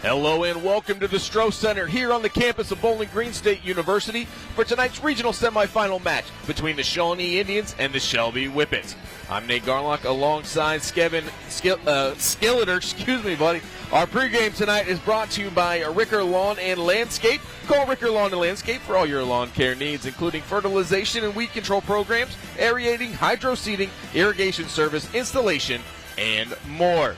Hello and welcome to the Stroh Center here on the campus of Bowling Green State University for tonight's regional semifinal match between the Shawnee Indians and the Shelby Whippets. I'm Nate Garlock alongside Skilleter. Excuse me, buddy. Our pregame tonight is brought to you by Ricker Lawn and Landscape. Call Ricker Lawn and Landscape for all your lawn care needs, including fertilization and weed control programs, aerating, hydro seeding, irrigation service, installation, and more.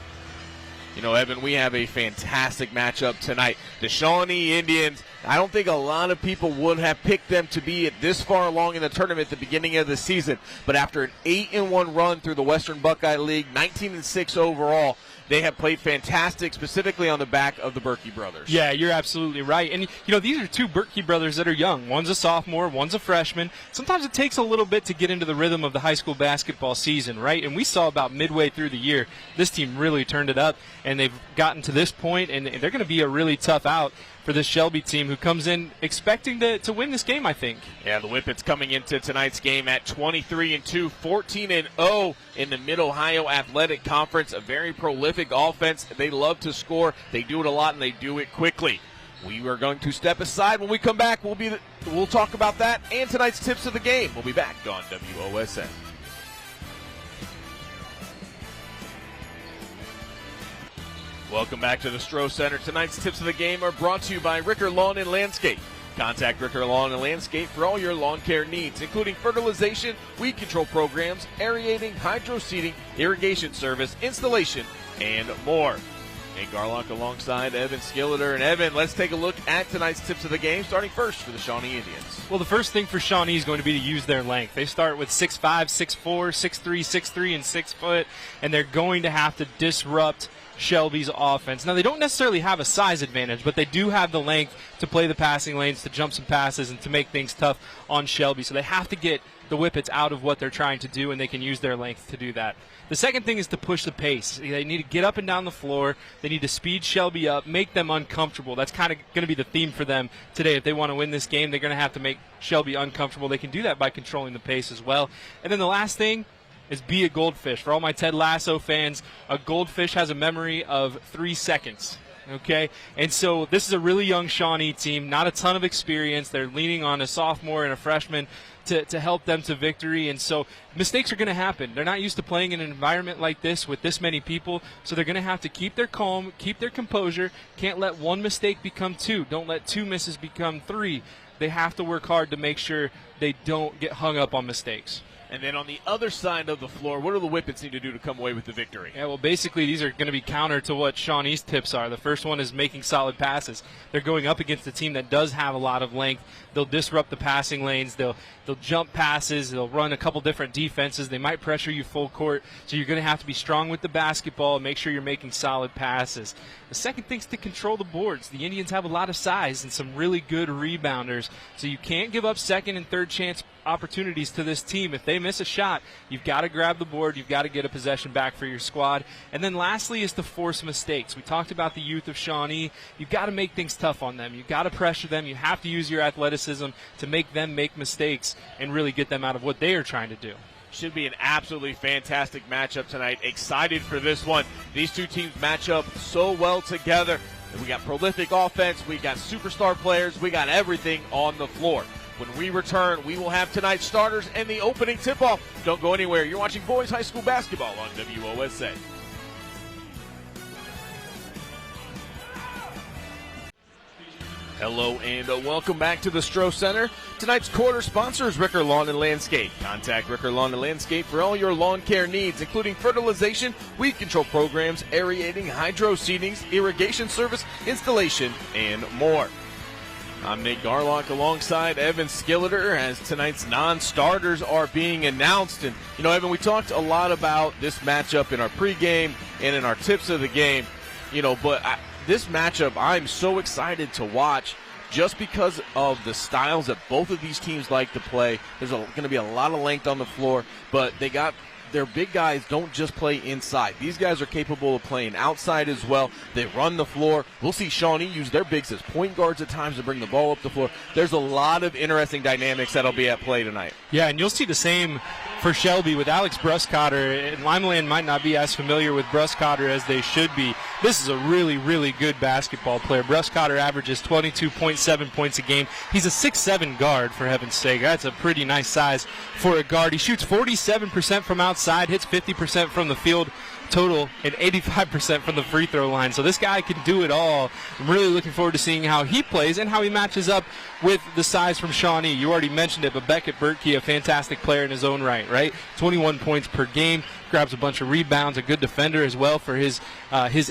You know, Evan, we have a fantastic matchup tonight. The Shawnee Indians, I don't think a lot of people would have picked them to be this far along in the tournament at the beginning of the season. But after an 8-1 run through the Western Buckeye League, 19-6 overall, they have played fantastic, specifically on the back of the Berkey brothers. Yeah, you're absolutely right. And, you know, these are two Berkey brothers that are young. One's a sophomore, one's a freshman. Sometimes it takes a little bit to get into the rhythm of the high school basketball season, right? And we saw about midway through the year, this team really turned it up, and they've gotten to this point, and they're going to be a really tough out for this Shelby team, who comes in expecting to win this game, I think. Yeah, the Whippets coming into tonight's game at 23-2, 14-0 in the Mid-Ohio Athletic Conference. A very prolific offense. They love to score. They do it a lot, and they do it quickly. We are going to step aside. When we come back, we'll talk about that and tonight's tips of the game. We'll be back on WOSN. Welcome back to the Stroh Center. Tonight's tips of the game are brought to you by Ricker Lawn and Landscape. Contact Ricker Lawn and Landscape for all your lawn care needs, including fertilization, weed control programs, aerating, hydro seeding, irrigation service, installation, and more. Nate Garlock alongside Evan Skilleter. And Evan, let's take a look at tonight's tips of the game, starting first for the Shawnee Indians. Well, the first thing for Shawnee is going to be to use their length. They start with 6'5", 6'4", 6'3", 6'3", and 6 foot, and they're going to have to disrupt Shelby's offense. Now, they don't necessarily have a size advantage, but they do have the length to play the passing lanes, to jump some passes, and to make things tough on Shelby. So they have to get the Whippets out of what they're trying to do, and they can use their length to do that. The second thing is to push the pace. They need to get up and down the floor. They need to speed Shelby up, make them uncomfortable. That's kind of going to be the theme for them today. If they want to win this game, they're going to have to make Shelby uncomfortable. They can do that by controlling the pace as well. And then the last thing is be a goldfish. For all my Ted Lasso fans, a goldfish has a memory of 3 seconds. Okay, and so this is a really young Shawnee team, not a ton of experience. They're leaning on a sophomore and a freshman to help them to victory, and so mistakes are going to happen. They're not used to playing in an environment like this with this many people, so they're going to have to keep their calm, keep their composure. Can't let one mistake become 2. Don't let 2 misses become 3. They have to work hard to make sure they don't get hung up on mistakes. And then on the other side of the floor, what do the Whippets need to do to come away with the victory? Yeah, well, basically these are going to be counter to what Shawnee's tips are. The first one is making solid passes. They're going up against a team that does have a lot of length. They'll disrupt the passing lanes. They'll jump passes. They'll run a couple different defenses. They might pressure you full court. So you're going to have to be strong with the basketball and make sure you're making solid passes. The second thing is to control the boards. The Indians have a lot of size and some really good rebounders. So you can't give up second and third chance opportunities to this team. If they miss a shot, you've got to grab the board. You've got to get a possession back for your squad. And then lastly is to force mistakes. We talked about the youth of Shawnee. You've got to make things tough on them. You've got to pressure them. You have to use your athleticism to make them make mistakes and really get them out of what they are trying to do. Should be an absolutely fantastic matchup tonight. Excited for this one. These two teams match up so well together. We got prolific offense. We got superstar players. We got everything on the floor. When we return, we will have tonight's starters and the opening tip-off. Don't go anywhere. You're watching boys high school basketball on WOSN. Hello and welcome back to the Stroh Center. Tonight's quarter sponsor is Ricker Lawn and Landscape. Contact Ricker Lawn and Landscape for all your lawn care needs, including fertilization, weed control programs, aerating, hydro seedings, irrigation service, installation, and more. I'm Nate Garlock alongside Evan Skilleter as tonight's non-starters are being announced. And, you know, Evan, we talked a lot about this matchup in our pregame and in our tips of the game, you know, but this matchup I'm so excited to watch just because of the styles that both of these teams like to play. There's going to be a lot of length on the floor, but their big guys don't just play inside. These guys are capable of playing outside as well. They run the floor. We'll see Shawnee use their bigs as point guards at times to bring the ball up the floor. There's a lot of interesting dynamics that'll be at play tonight. Yeah, and you'll see the same for Shelby with Alex Bruscotter. And Limeland might not be as familiar with Bruscotter as they should be. This is a really, really good basketball player. Bruscotter averages 22.7 points a game. He's a 6'7" guard, for heaven's sake. That's a pretty nice size for a guard. He shoots 47% from outside, hits 50% from the field total, and 85% from the free throw line. So this guy can do it all. I'm really looking forward to seeing how he plays and how he matches up with the size from Shawnee. You already mentioned it, but Beckett Berkey, a fantastic player in his own right? 21 points per game, grabs a bunch of rebounds, a good defender as well for his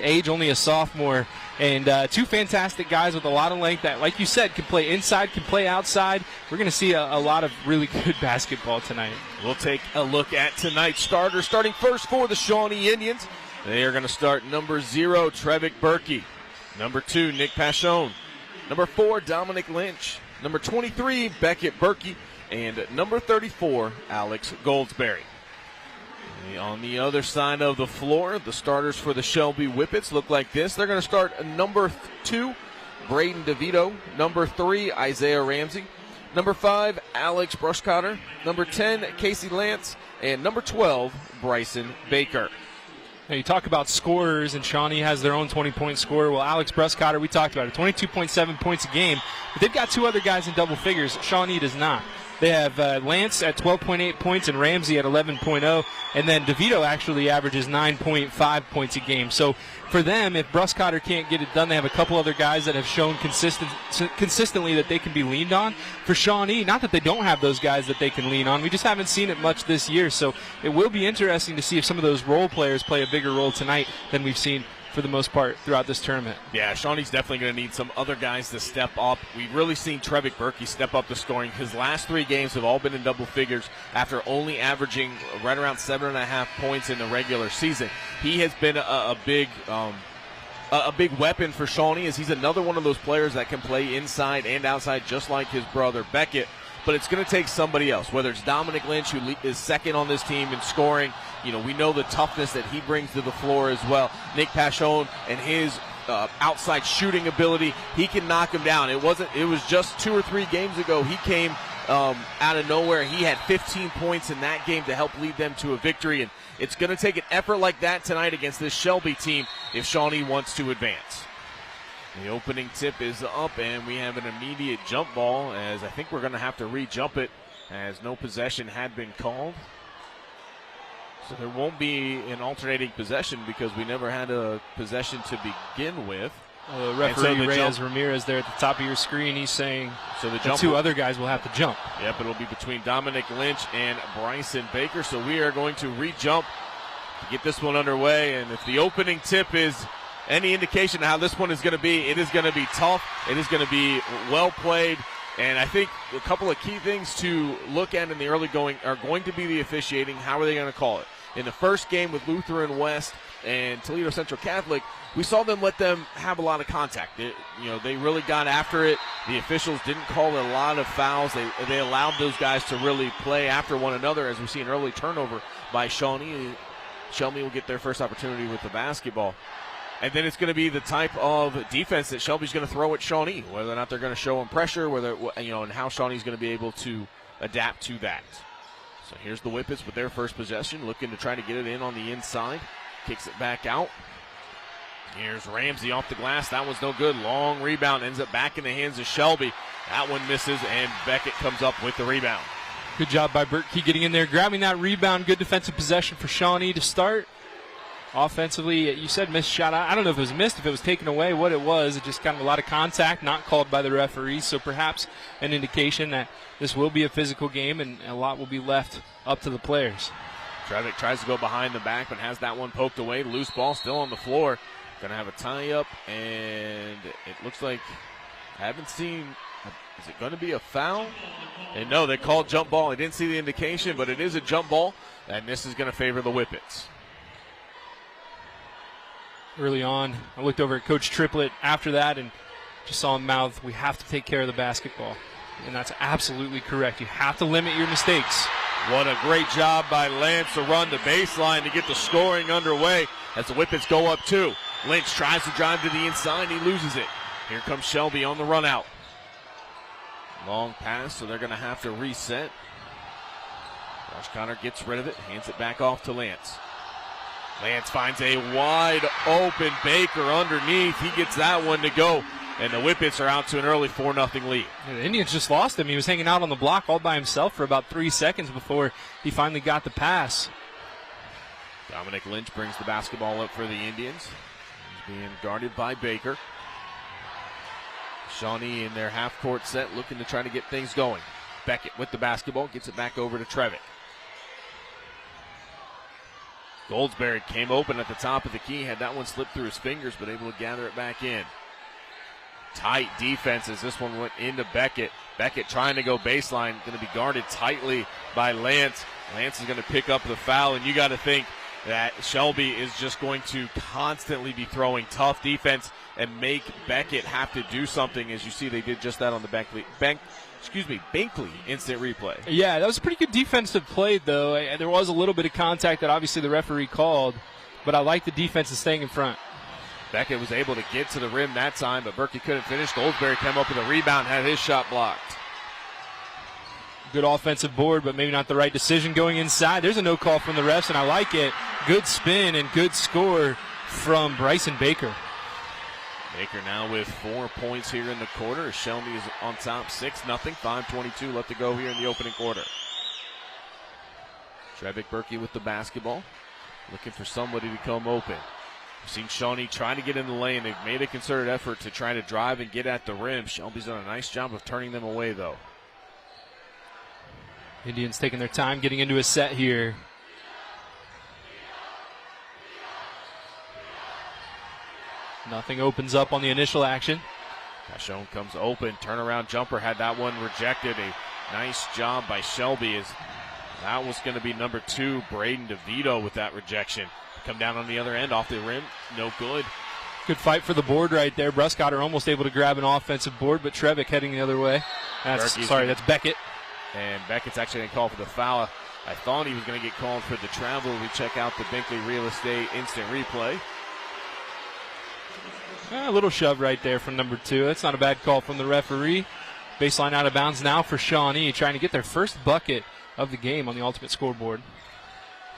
age, only a sophomore. And two fantastic guys with a lot of length that, like you said, can play inside, can play outside. We're going to see a lot of really good basketball tonight. We'll take a look at tonight's starters. Starting first for the Shawnee Indians, they are going to start number 0, Trevick Berkey. Number 2, Nick Pashone. Number 4, Dominic Lynch. Number 23, Beckett Berkey. And number 34, Alex Goldsberry. On the other side of the floor, the starters for the Shelby Whippets look like this. They're going to start number 2, Braden DeVito. Number 3, Isaiah Ramsey. Number 5, Alex Bruscotter. Number 10, Casey Lance. And number 12, Bryson Baker. Now you talk about scorers, and Shawnee has their own 20-point scorer. Well, Alex Bruscotter, we talked about it, 22.7 points a game. But they've got two other guys in double figures. Shawnee does not. They have Lance at 12.8 points and Ramsey at 11.0. And then DeVito actually averages 9.5 points a game. So for them, if Bruscotter can't get it done, they have a couple other guys that have shown consistently that they can be leaned on. For Shawnee, not that they don't have those guys that they can lean on. We just haven't seen it much this year. So it will be interesting to see if some of those role players play a bigger role tonight than we've seen for the most part throughout this tournament. Yeah, Shawnee's definitely going to need some other guys to step up. We've really seen Trevick Berkey step up the scoring. His last 3 games have all been in double figures after only averaging right around 7.5 points in the regular season. He has been a big weapon for Shawnee, as he's another one of those players that can play inside and outside just like his brother Beckett. But it's going to take somebody else, whether it's Dominic Lynch, who is second on this team in scoring. You know, we know the toughness that he brings to the floor as well. Nick Pashone and his outside shooting ability, he can knock him down. It was just 2 or 3 games ago he came out of nowhere. He had 15 points in that game to help lead them to a victory, and it's going to take an effort like that tonight against this Shelby team if Shawnee wants to advance. The opening tip is up, and we have an immediate jump ball, as I think we're going to have to re-jump it, as no possession had been called. So there won't be an alternating possession because we never had a possession to begin with. Referee Reyes Ramirez there at the top of your screen, he's saying so the 2 other guys will have to jump. Yep, it'll be between Dominic Lynch and Bryson Baker, so we are going to re-jump to get this one underway. And if the opening tip is any indication of how this one is going to be, it is going to be tough. It is going to be well played. And I think a couple of key things to look at in the early going are going to be the officiating. How are they going to call it? In the first game with Lutheran West and Toledo Central Catholic, we saw them let them have a lot of contact. They really got after it. The officials didn't call a lot of fouls. They allowed those guys to really play after one another, as we see an early turnover by Shawnee. Shelby will get their first opportunity with the basketball. And then it's going to be the type of defense that Shelby's going to throw at Shawnee, whether or not they're going to show them pressure, and how Shawnee's going to be able to adapt to that. So here's the Whippets with their first possession, looking to try to get it in on the inside. Kicks it back out. Here's Ramsey off the glass. That was no good. Long rebound, ends up back in the hands of Shelby. That one misses, and Beckett comes up with the rebound. Good job by Berkey getting in there, grabbing that rebound. Good defensive possession for Shawnee to start. Offensively, you said missed shot. I don't know if it was missed, if it was taken away, what it was. It just kind of a lot of contact, not called by the referees. So perhaps an indication that this will be a physical game and a lot will be left up to the players. Trevick tries to go behind the back, but has that one poked away. Loose ball still on the floor. Going to have a tie-up, and it looks like I haven't seen. Is it going to be a foul? And no, they called jump ball. I didn't see the indication, but it is a jump ball, and this is going to favor the Whippets. Early on, I looked over at Coach Triplett after that and just saw him mouth, we have to take care of the basketball. And that's absolutely correct. You have to limit your mistakes. What a great job by Lance to run the baseline to get the scoring underway as the Whippets go up 2. Lynch tries to drive to the inside. He loses it. Here comes Shelby on the run out. Long pass, so they're going to have to reset. Josh Connor gets rid of it, hands it back off to Lance. Lance finds a wide open Baker underneath. He gets that one to go, and the Whippets are out to an early 4-0 lead. The Indians just lost him. He was hanging out on the block all by himself for about 3 seconds before he finally got the pass. Dominic Lynch brings the basketball up for the Indians. He's being guarded by Baker. Shawnee in their half-court set looking to try to get things going. Beckett with the basketball, gets it back over to Trevick. Goldsberry came open at the top of the key, had that one slip through his fingers, but able to gather it back in. Tight defense as this one went into Beckett. Beckett trying to go baseline, going to be guarded tightly by Lance. Lance is going to pick up the foul, and you got to think that Shelby is just going to constantly be throwing tough defense and make Beckett have to do something. As you see, they did just that on the Bankley instant replay. Yeah, that was a pretty good defensive play, though. There was a little bit of contact that obviously the referee called, but I like the defense of staying in front. Beckett was able to get to the rim that time, but Berkey couldn't finish. Goldsberry came up with a rebound, had his shot blocked. Good offensive board, but maybe not the right decision going inside. There's a no call from the refs, and I like it. Good spin and good score from Bryson Baker. Baker now with 4 points here in the quarter. Shelby is on top 6-0. 5:22 left to go here in the opening quarter. Trevick Berkey with the basketball. Looking for somebody to come open. We've seen Shawnee trying to get in the lane. They've made a concerted effort to try to drive and get at the rim. Shelby's done a nice job of turning them away, though. Indians taking their time getting into a set here. Nothing opens up on the initial action. Cachon comes open. Turnaround jumper had that one rejected. A nice job by Shelby. As that was going to be number 2, Braden DeVito with that rejection. Come down on the other end, off the rim. No good. Good fight for the board right there. Bruscotter almost able to grab an offensive board, but Trevick heading the other way. That's Beckett. And Beckett's actually going to call for the foul. I thought he was going to get called for the travel. We check out the Binkley Real Estate instant replay. A little shove right there from number 2. That's not a bad call from the referee. Baseline out of bounds now for Shawnee, trying to get their first bucket of the game on the ultimate scoreboard.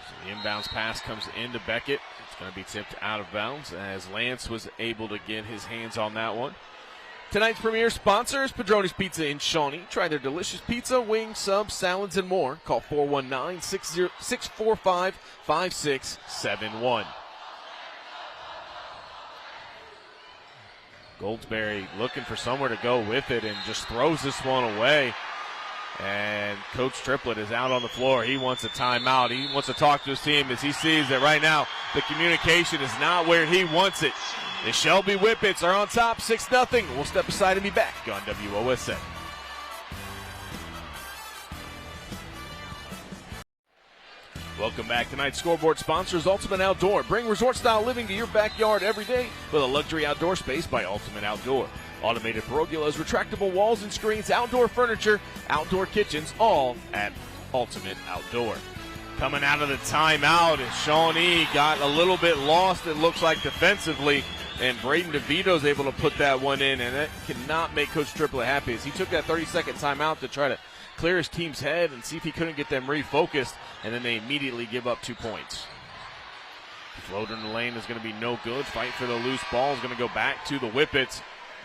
So the inbounds pass comes into Beckett. It's going to be tipped out of bounds as Lance was able to get his hands on that one. Tonight's premier sponsor is Padrone's Pizza in Shawnee. Try their delicious pizza, wings, subs, salads, and more. Call 419-645-5671. Goldsberry looking for somewhere to go with it and just throws this one away. And Coach Triplett is out on the floor. He wants a timeout. He wants to talk to his team as he sees that right now the communication is not where he wants it. The Shelby Whippets are on top 6-0. We'll step aside and be back on WOSN. Welcome back. Tonight's scoreboard sponsor is Ultimate Outdoor. Bring resort-style living to your backyard every day with a luxury outdoor space by Ultimate Outdoor. Automated pergolas, retractable walls and screens, outdoor furniture, outdoor kitchens, all at Ultimate Outdoor. Coming out of the timeout, and Shawnee got a little bit lost, it looks like, defensively, and Braden DeVito's able to put that one in, and that cannot make Coach Triplett happy as he took that 30-second timeout to try to clear his team's head and see if he couldn't get them refocused, and then they immediately give up 2 points. Floater in the lane is going to be no good. Fight for the loose ball is going to go back to the Whippets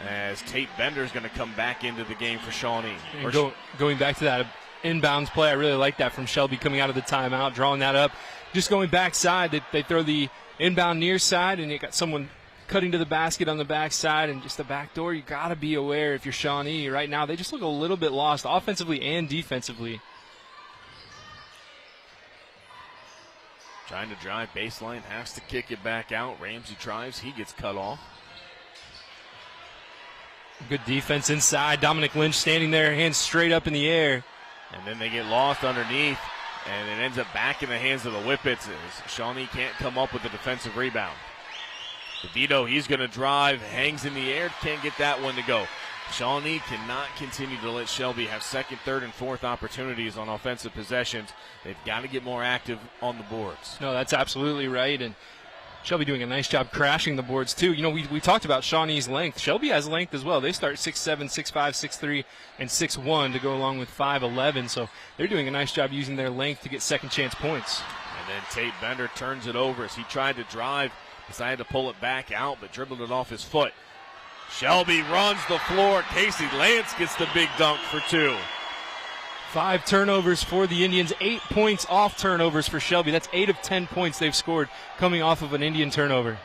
as Tate Bender is going to come back into the game for Shawnee. Going back to that inbounds play, I really like that from Shelby coming out of the timeout, drawing that up. Just going backside, they throw the inbound near side, and you got someone cutting to the basket on the backside and just the back door. You got to be aware if you're Shawnee right now. They just look a little bit lost offensively and defensively. Trying to drive baseline, has to kick it back out. Ramsey tries, he gets cut off. Good defense inside. Dominic Lynch standing there, hands straight up in the air. And then they get lost underneath, and it ends up back in the hands of the Whippets as Shawnee can't come up with a defensive rebound. DeVito, he's going to drive, hangs in the air, can't get that one to go. Shawnee cannot continue to let Shelby have second, third, and fourth opportunities on offensive possessions. They've got to get more active on the boards. No, that's absolutely right, and Shelby doing a nice job crashing the boards, too. You know, we talked about Shawnee's length. Shelby has length as well. They start 6'7", 6'5", 6'3", and 6'1" to go along with 5'11", so they're doing a nice job using their length to get second chance points. And then Tate Bender turns it over as he tried to drive, decided to pull it back out, but dribbled it off his foot. Shelby runs the floor. Casey Lance gets the big dunk for 2. 5 turnovers for the Indians, 8 points off turnovers for Shelby. That's 8 of 10 points they've scored coming off of an Indian turnover.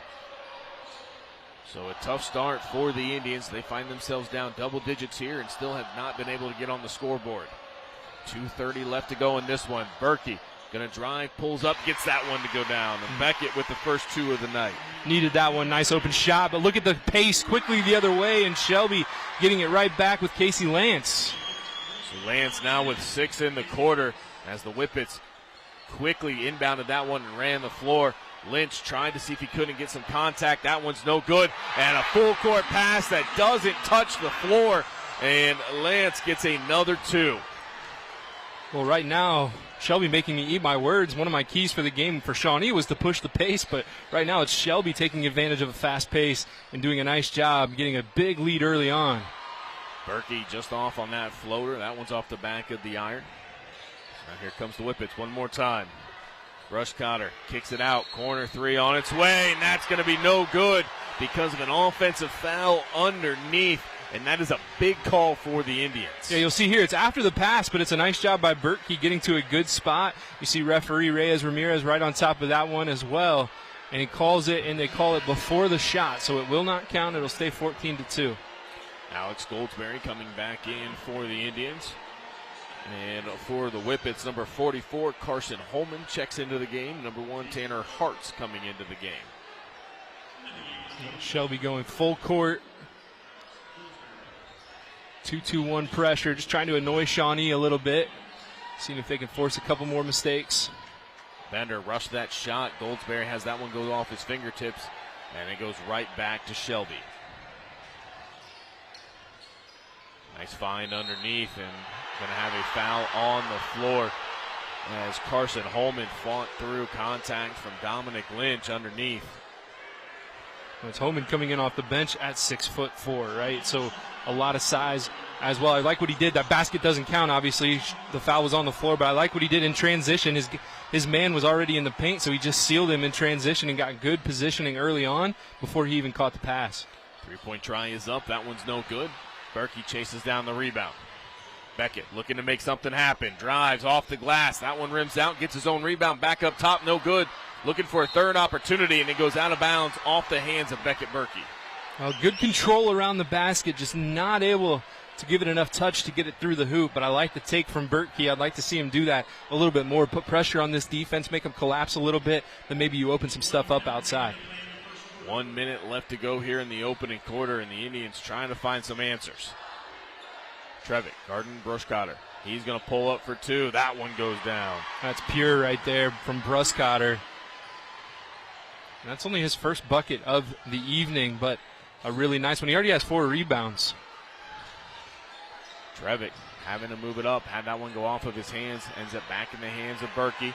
So a tough start for the Indians. They find themselves down double digits here and still have not been able to get on the scoreboard. 2:30 left to go in this one. Berkey going to drive, pulls up, gets that one to go down. And Beckett with the first 2 of the night. Needed that one. Nice open shot, but look at the pace quickly the other way, and Shelby getting it right back with Casey Lance. So Lance now with 6 in the quarter as the Whippets quickly inbounded that one and ran the floor. Lynch tried to see if he couldn't get some contact. That one's no good. And a full court pass that doesn't touch the floor. And Lance gets another 2. Well, right now, Shelby making me eat my words. One of my keys for the game for Shawnee was to push the pace, but right now it's Shelby taking advantage of a fast pace and doing a nice job getting a big lead early on. Berkey just off on that floater. That one's off the back of the iron. Now here comes the Whippets one more time. Brushcotter kicks it out. Corner 3 on its way, and that's going to be no good because of an offensive foul underneath. And that is a big call for the Indians. Yeah, you'll see here it's after the pass, but it's a nice job by Berkey getting to a good spot. You see referee Reyes Ramirez right on top of that one as well. And he calls it, and they call it before the shot, so it will not count. It'll stay 14-2. Alex Goldsberry coming back in for the Indians. And for the Whippets, number 44, Carson Holman checks into the game. Number 1, Tanner Hart's coming into the game. Shelby going full court. 2-2-1 pressure, just trying to annoy Shawnee a little bit. Seeing if they can force a couple more mistakes. Bender rushed that shot. Goldsberry has that one go off his fingertips, and it goes right back to Shelby. Nice find underneath, and going to have a foul on the floor as Carson Holman fought through contact from Dominic Lynch underneath. It's Holman coming in off the bench at 6'4", right? So a lot of size as well. I like what he did. That basket doesn't count, obviously. The foul was on the floor, but I like what he did in transition. His man was already in the paint, so he just sealed him in transition and got good positioning early on before he even caught the pass. 3-point try is up. That one's no good. Berkey chases down the rebound. Beckett looking to make something happen. Drives off the glass. That one rims out, gets his own rebound back up top. No good. Looking for a third opportunity, and it goes out of bounds off the hands of Beckett Berkey. Well, good control around the basket, just not able to give it enough touch to get it through the hoop. But I like the take from Berkey. I'd like to see him do that a little bit more. Put pressure on this defense, make them collapse a little bit. Then maybe you open some stuff up outside. 1 minute left to go here in the opening quarter, and the Indians trying to find some answers. Trevick, Garden Brushcotter. He's going to pull up for 2. That one goes down. That's pure right there from Brushcotter. And that's only his first bucket of the evening, but a really nice one. He already has 4 rebounds. Trevick having to move it up. Had that one go off of his hands. Ends up back in the hands of Berkey.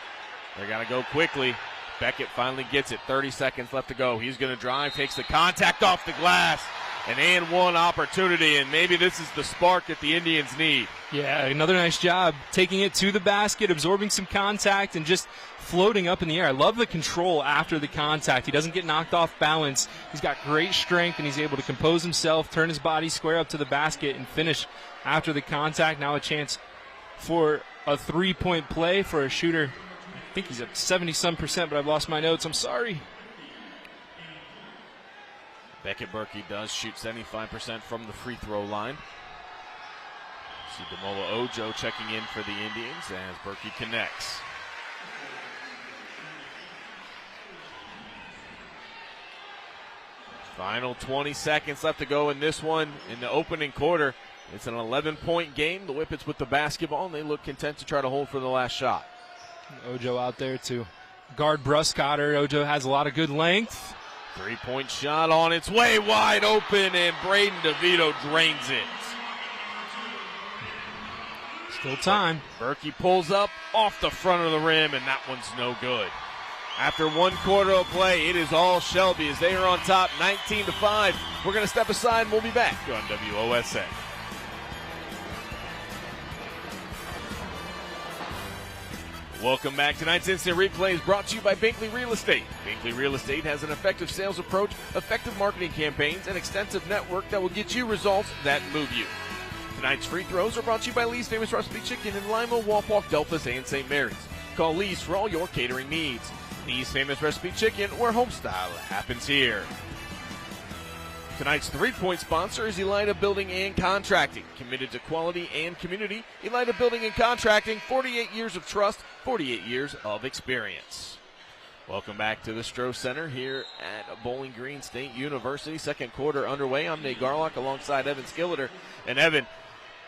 They're going to go quickly. Beckett finally gets it. 30 seconds left to go. He's going to drive, takes the contact off the glass. An and one opportunity, and maybe this is the spark that the Indians need. Yeah, another nice job taking it to the basket, absorbing some contact, and just floating up in the air. I love the control after the contact. He doesn't get knocked off balance. He's got great strength, and he's able to compose himself, turn his body square up to the basket, and finish after the contact. Now a chance for a three-point play for a shooter. I think he's at 70-some%, but I've lost my notes. I'm sorry. Beckett Berkey does shoot 75% from the free throw line. See Damola Ojo checking in for the Indians as Berkey connects. Final 20 seconds left to go in this one in the opening quarter. It's an 11-point game. The Whippets with the basketball, and they look content to try to hold for the last shot. Ojo out there to guard Brushcotter. Ojo has a lot of good length. 3-point shot on its way, wide open, and Braden DeVito drains it. Still time. Berkey pulls up off the front of the rim, and that one's no good. After 1 quarter of play, it is all Shelby as they are on top, 19-5. We're going to step aside, and we'll be back on WOSN. Welcome back. Tonight's Instant Replay is brought to you by Binkley Real Estate. Binkley Real Estate has an effective sales approach, effective marketing campaigns, and extensive network that will get you results that move you. Tonight's free throws are brought to you by Lee's Famous Recipe Chicken in Lima, Walpock, Delphus, and St. Mary's. Call Lee's for all your catering needs. Lee's Famous Recipe Chicken, where homestyle happens here. Tonight's three-point sponsor is Elida Building and Contracting. Committed to quality and community, Elida Building and Contracting, 48 years of trust, 48 years of experience. Welcome back to the Stroh Center here at Bowling Green State University. Second quarter underway. I'm Nate Garlock alongside Evan Skilleter. And Evan,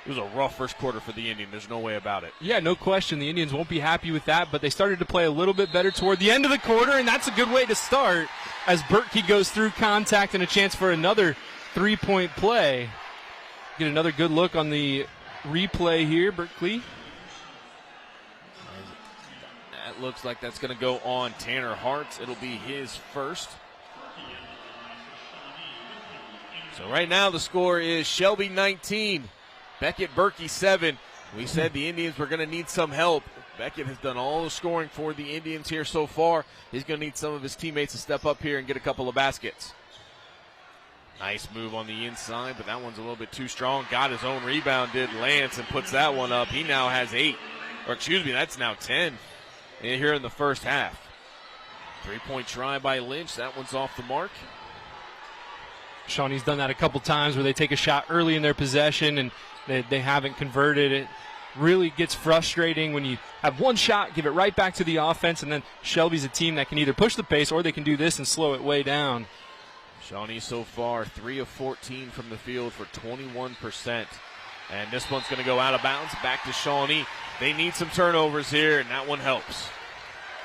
it was a rough first quarter for the Indians. There's no way about it. Yeah, no question. The Indians won't be happy with that, but they started to play a little bit better toward the end of the quarter, and that's a good way to start as Berkey goes through contact and a chance for another three-point play. Get another good look on the replay here, Berkeley. That looks like that's going to go on Tanner Hartz. It'll be his first. So right now the score is Shelby 19. Beckett Berkey 7. We said the Indians were going to need some help. Beckett has done all the scoring for the Indians here so far. He's going to need some of his teammates to step up here and get a couple of baskets. Nice move on the inside, but that one's a little bit too strong. Got his own rebound, did Lance, and puts that one up. He now has 8. Or excuse me, that's now 10 here in the first half. Three-point try by Lynch. That one's off the mark. Shawnee's done that a couple times where they take a shot early in their possession and they haven't converted. It really gets frustrating when you have one shot, give it right back to the offense, and then Shelby's a team that can either push the pace or they can do this and slow it way down. Shawnee so far 3 of 14 from the field for 21%. And this one's going to go out of bounds back to Shawnee. They need some turnovers here, and that one helps.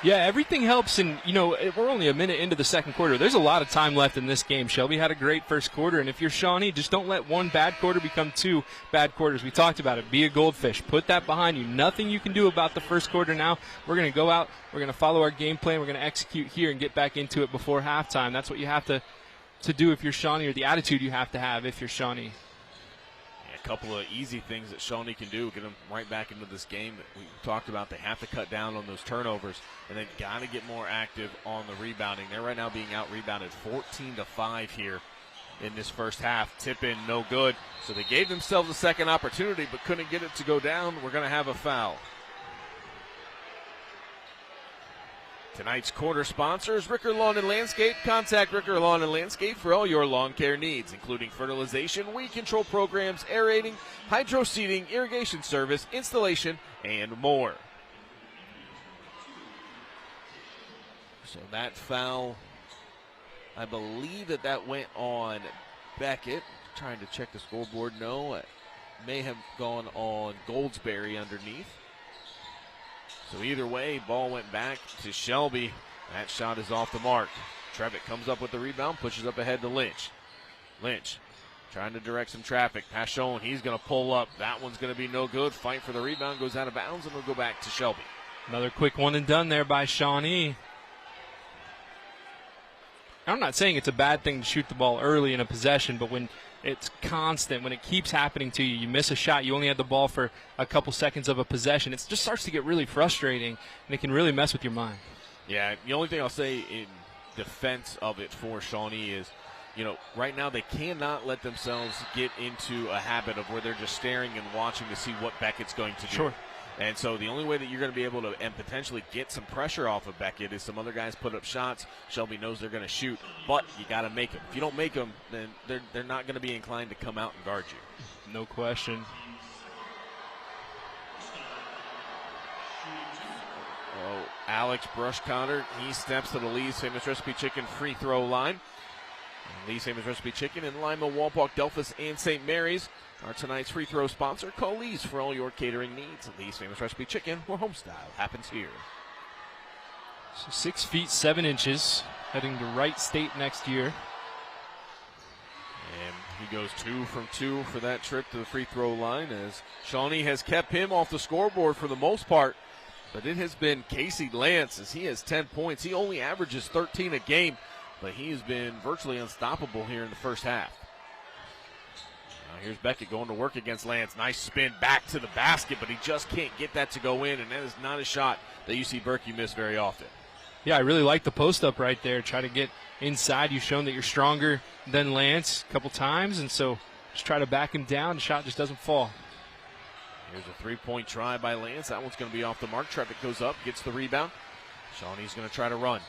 Yeah, everything helps, and, we're only a minute into the second quarter. There's a lot of time left in this game. Shelby had a great first quarter, and if you're Shawnee, just don't let one bad quarter become 2 bad quarters. We talked about it. Be a goldfish. Put that behind you. Nothing you can do about the first quarter now. We're going to go out. We're going to follow our game plan. We're going to execute here and get back into it before halftime. That's what you have to do if you're Shawnee, or the attitude you have to have if you're Shawnee. A couple of easy things that Shawnee can do, get them right back into this game that we talked about. They have to cut down on those turnovers, and they've got to get more active on the rebounding. They're right now being out-rebounded 14-5 here in this first half. Tip in, no good. So they gave themselves a second opportunity but couldn't get it to go down. We're going to have a foul. Tonight's quarter sponsor is Ricker Lawn and Landscape. Contact Ricker Lawn and Landscape for all your lawn care needs, including fertilization, weed control programs, aerating, hydro seeding, irrigation service, installation, and more. So that foul, I believe that went on Beckett. Trying to check the scoreboard. No, it may have gone on Goldsberry underneath. So either way, ball went back to Shelby. That shot is off the mark. Trevitt comes up with the rebound, pushes up ahead to Lynch. Lynch trying to direct some traffic. Pashon, he's going to pull up. That one's going to be no good. Fight for the rebound, goes out of bounds, and it'll go back to Shelby. Another quick one and done there by Shawnee. I'm not saying it's a bad thing to shoot the ball early in a possession, but when it's constant, when it keeps happening to you, you miss a shot, you only had the ball for a couple seconds of a possession, it just starts to get really frustrating, and it can really mess with your mind. Yeah, the only thing I'll say in defense of it for Shawnee is, right now they cannot let themselves get into a habit of where they're just staring and watching to see what Beckett's going to do. Sure. And so the only way that you're going to be able to and potentially get some pressure off of Beckett is some other guys put up shots. Shelby knows they're going to shoot, but you got to make them. If you don't make them, then they're not going to be inclined to come out and guard you. No question. Oh, Alex Brushcotter, he steps to the Lee's Famous Recipe Chicken free throw line. Lee's Famous Recipe Chicken in Lima, Walpock, Delphus, and St. Mary's. Our tonight's free throw sponsor, call Lee's for all your catering needs. Lee's Famous Recipe Chicken, where homestyle happens here. So 6 feet 7 inches, heading to Wright State next year. And he goes 2 from 2 for that trip to the free throw line, as Shawnee has kept him off the scoreboard for the most part. But it has been Casey Lance, as he has 10 points. He only averages 13 a game, but he has been virtually unstoppable here in the first half. Now here's Beckett going to work against Lance. Nice spin back to the basket, but he just can't get that to go in, and that is not a shot that you see Berkey miss very often. Yeah, I really like the post-up right there. Try to get inside. You've shown that you're stronger than Lance a couple times, and so just try to back him down. The shot just doesn't fall. Here's a three-point try by Lance. That one's going to be off the mark. Trevick goes up, gets the rebound. Shawnee's going to try to run.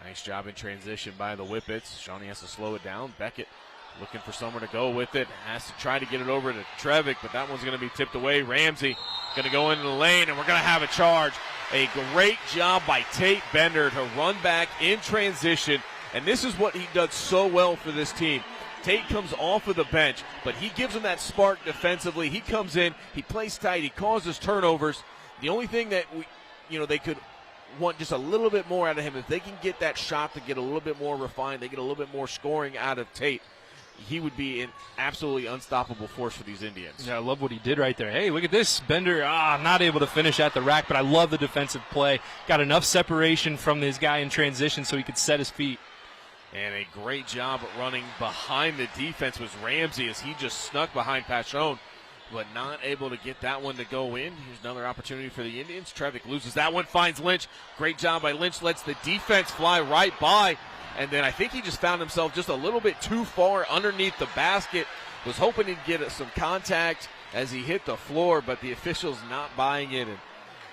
Nice job in transition by the Whippets. Shawnee has to slow it down. Beckett looking for somewhere to go with it. Has to try to get it over to Trevick, but that one's going to be tipped away. Ramsey going to go into the lane, and we're going to have a charge. A great job by Tate Bender to run back in transition, and this is what he does so well for this team. Tate comes off of the bench, but he gives them that spark defensively. He comes in, he plays tight, he causes turnovers. The only thing that they could want just a little bit more out of him, if they can get that shot to get a little bit more refined, they get a little bit more scoring out of Tate, he would be an absolutely unstoppable force for these Indians. Yeah, I love what he did right there. Hey, look at this. Bender, not able to finish at the rack, but I love the defensive play. Got enough separation from this guy in transition so he could set his feet. And a great job at running behind the defense was Ramsey as he just snuck behind Pachon, but not able to get that one to go in. Here's another opportunity for the Indians. Trevick loses that one, finds Lynch. Great job by Lynch, lets the defense fly right by. And then I think he just found himself just a little bit too far underneath the basket. Was hoping he'd get some contact as he hit the floor, but the officials not buying it.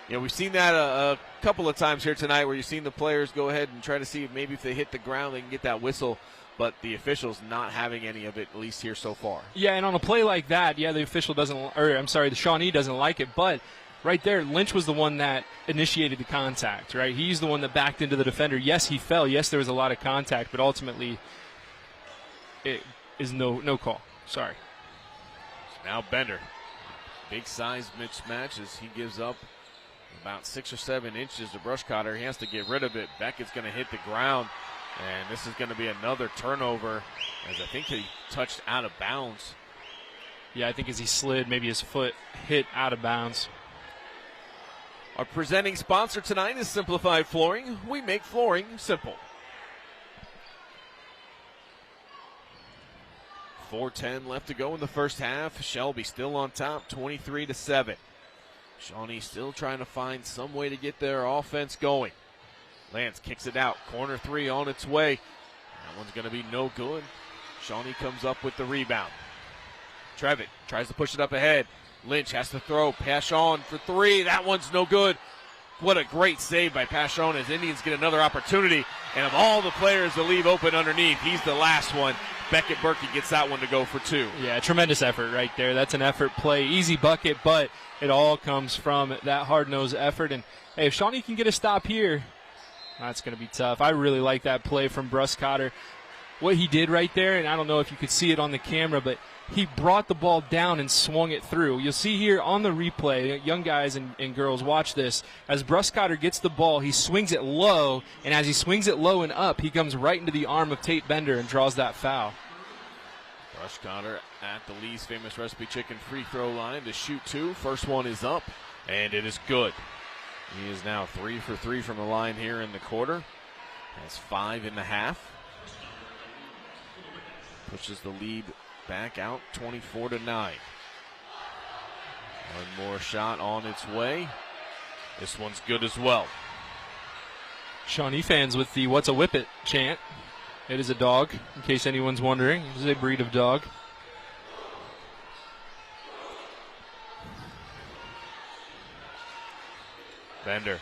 And we've seen that a couple of times here tonight where you've seen the players go ahead and try to see if maybe if they hit the ground they can get that whistle, but the officials not having any of it, at least here so far. Yeah, and on a play like that, the Shawnee doesn't like it, but right there, Lynch was the one that initiated the contact, right? He's the one that backed into the defender. Yes, he fell. Yes, there was a lot of contact, but ultimately it is no call. Sorry. So now Bender. Big size mismatch as he gives up about 6 or 7 inches to Brushcotter. He has to get rid of it. Beckett's going to hit the ground, and this is going to be another turnover as I think he touched out of bounds. Yeah, I think as he slid, maybe his foot hit out of bounds. Our presenting sponsor tonight is Simplified Flooring. We make flooring simple. 4:10 left to go in the first half. Shelby still on top, 23-7. Shawnee still trying to find some way to get their offense going. Lance kicks it out. Corner three on its way. That one's going to be no good. Shawnee comes up with the rebound. Trevick tries to push it up ahead. Lynch has to throw. Pachon for three. That one's no good. What a great save by Pachon as Indians get another opportunity. And of all the players to leave open underneath, he's the last one. Beckett Berkey gets that one to go for 2. Yeah, tremendous effort right there. That's an effort play. Easy bucket, but it all comes from that hard-nosed effort. And, hey, if Shawnee can get a stop here, that's going to be tough. I really like that play from Brushcotter. What he did right there, and I don't know if you could see it on the camera, but he brought the ball down and swung it through. You'll see here on the replay, young guys and girls, watch this. As Brushcotter gets the ball, he swings it low, and as he swings it low and up, he comes right into the arm of Tate Bender and draws that foul. Brushcotter at the Lee's Famous Recipe Chicken free throw line to shoot 2. First one is up, and it is good. He is now 3 for 3 from the line here in the quarter. That's 5 in the half. Pushes the lead back out 24-9. One more shot on its way. This one's good as well. Shawnee fans with the "What's a Whippet" chant. It is a dog, in case anyone's wondering. It is a breed of dog. Bender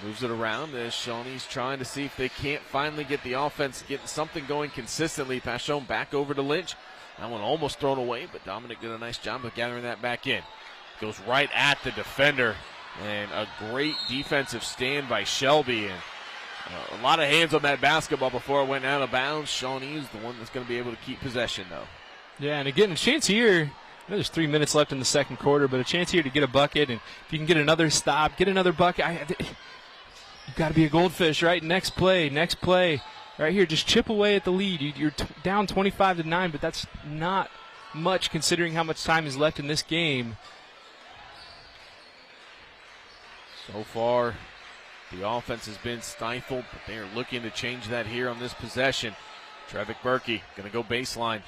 moves it around as Shawnee's trying to see if they can't finally get the offense, get something going consistently. Pachon back over to Lynch. That one almost thrown away, but Dominic did a nice job of gathering that back in. Goes right at the defender, and a great defensive stand by Shelby. And a lot of hands on that basketball before it went out of bounds. Shawnee is the one that's going to be able to keep possession, though. Yeah, and again, a chance here. There's 3 minutes left in the second quarter, but a chance here to get a bucket. And if you can get another stop, get another bucket, you've got to be a goldfish, right? Next play. Right here, just chip away at the lead. You're down 25-9, but that's not much considering how much time is left in this game. So far, the offense has been stifled, but they are looking to change that here on this possession. Trevick Berkey going to go baseline.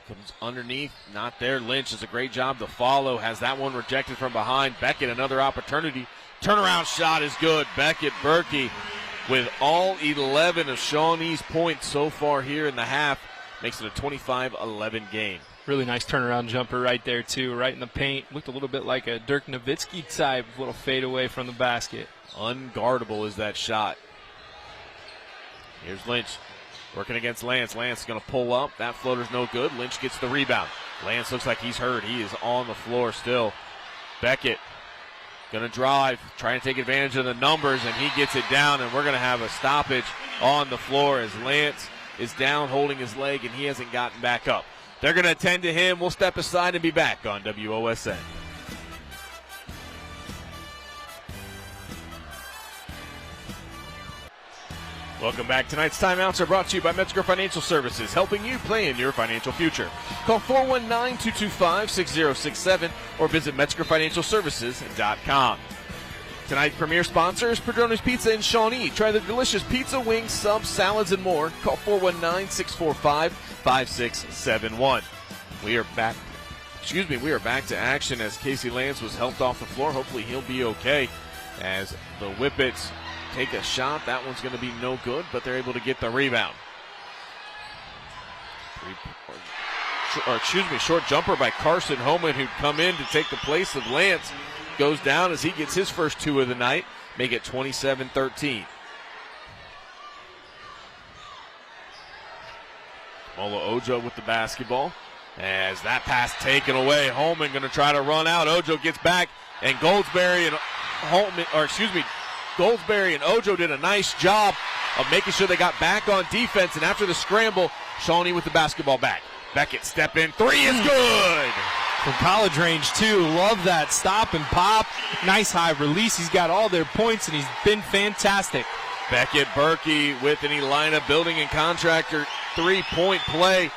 Comes underneath, not there. Lynch does a great job to follow. Has that one rejected from behind. Beckett, another opportunity. Turnaround shot is good. Beckett Berkey with all 11 of Shawnee's points so far here in the half. Makes it a 25-11 game. Really nice turnaround jumper right there, too. Right in the paint. Looked a little bit like a Dirk Nowitzki type little fade away from the basket. Unguardable is that shot. Here's Lynch. Working against Lance. Lance is going to pull up. That floater's no good. Lynch gets the rebound. Lance looks like he's hurt. He is on the floor still. Beckett going to drive, trying to take advantage of the numbers, and he gets it down, and we're going to have a stoppage on the floor as Lance is down holding his leg, and he hasn't gotten back up. They're going to attend to him. We'll step aside and be back on WOSN. Welcome back. Tonight's timeouts are brought to you by Metzger Financial Services, helping you plan your financial future. Call 419-225-6067 or visit MetzgerFinancialServices.com. Tonight's premier sponsor is Padrone's Pizza in Shawnee. Try the delicious pizza, wings, subs, salads, and more. Call 419-645-5671. We are back to action as Casey Lance was helped off the floor. Hopefully he'll be okay as the Whippets take a shot. That one's going to be no good, but they're able to get the rebound. Short jumper by Carson Homan, who'd come in to take the place of Lance. Goes down as he gets his first two of the night. Make it 27-13. Mola Ojo with the basketball. As that pass taken away, Holman going to try to run out. Ojo gets back, and Goldsberry and Ojo did a nice job of making sure they got back on defense. And after the scramble, Shawnee with the basketball back. Beckett step in, three is good. From college range, too. Love that stop and pop. Nice high release. He's got all their points, and he's been fantastic. Beckett Berkey with an Elina Building and Contractor three-point play.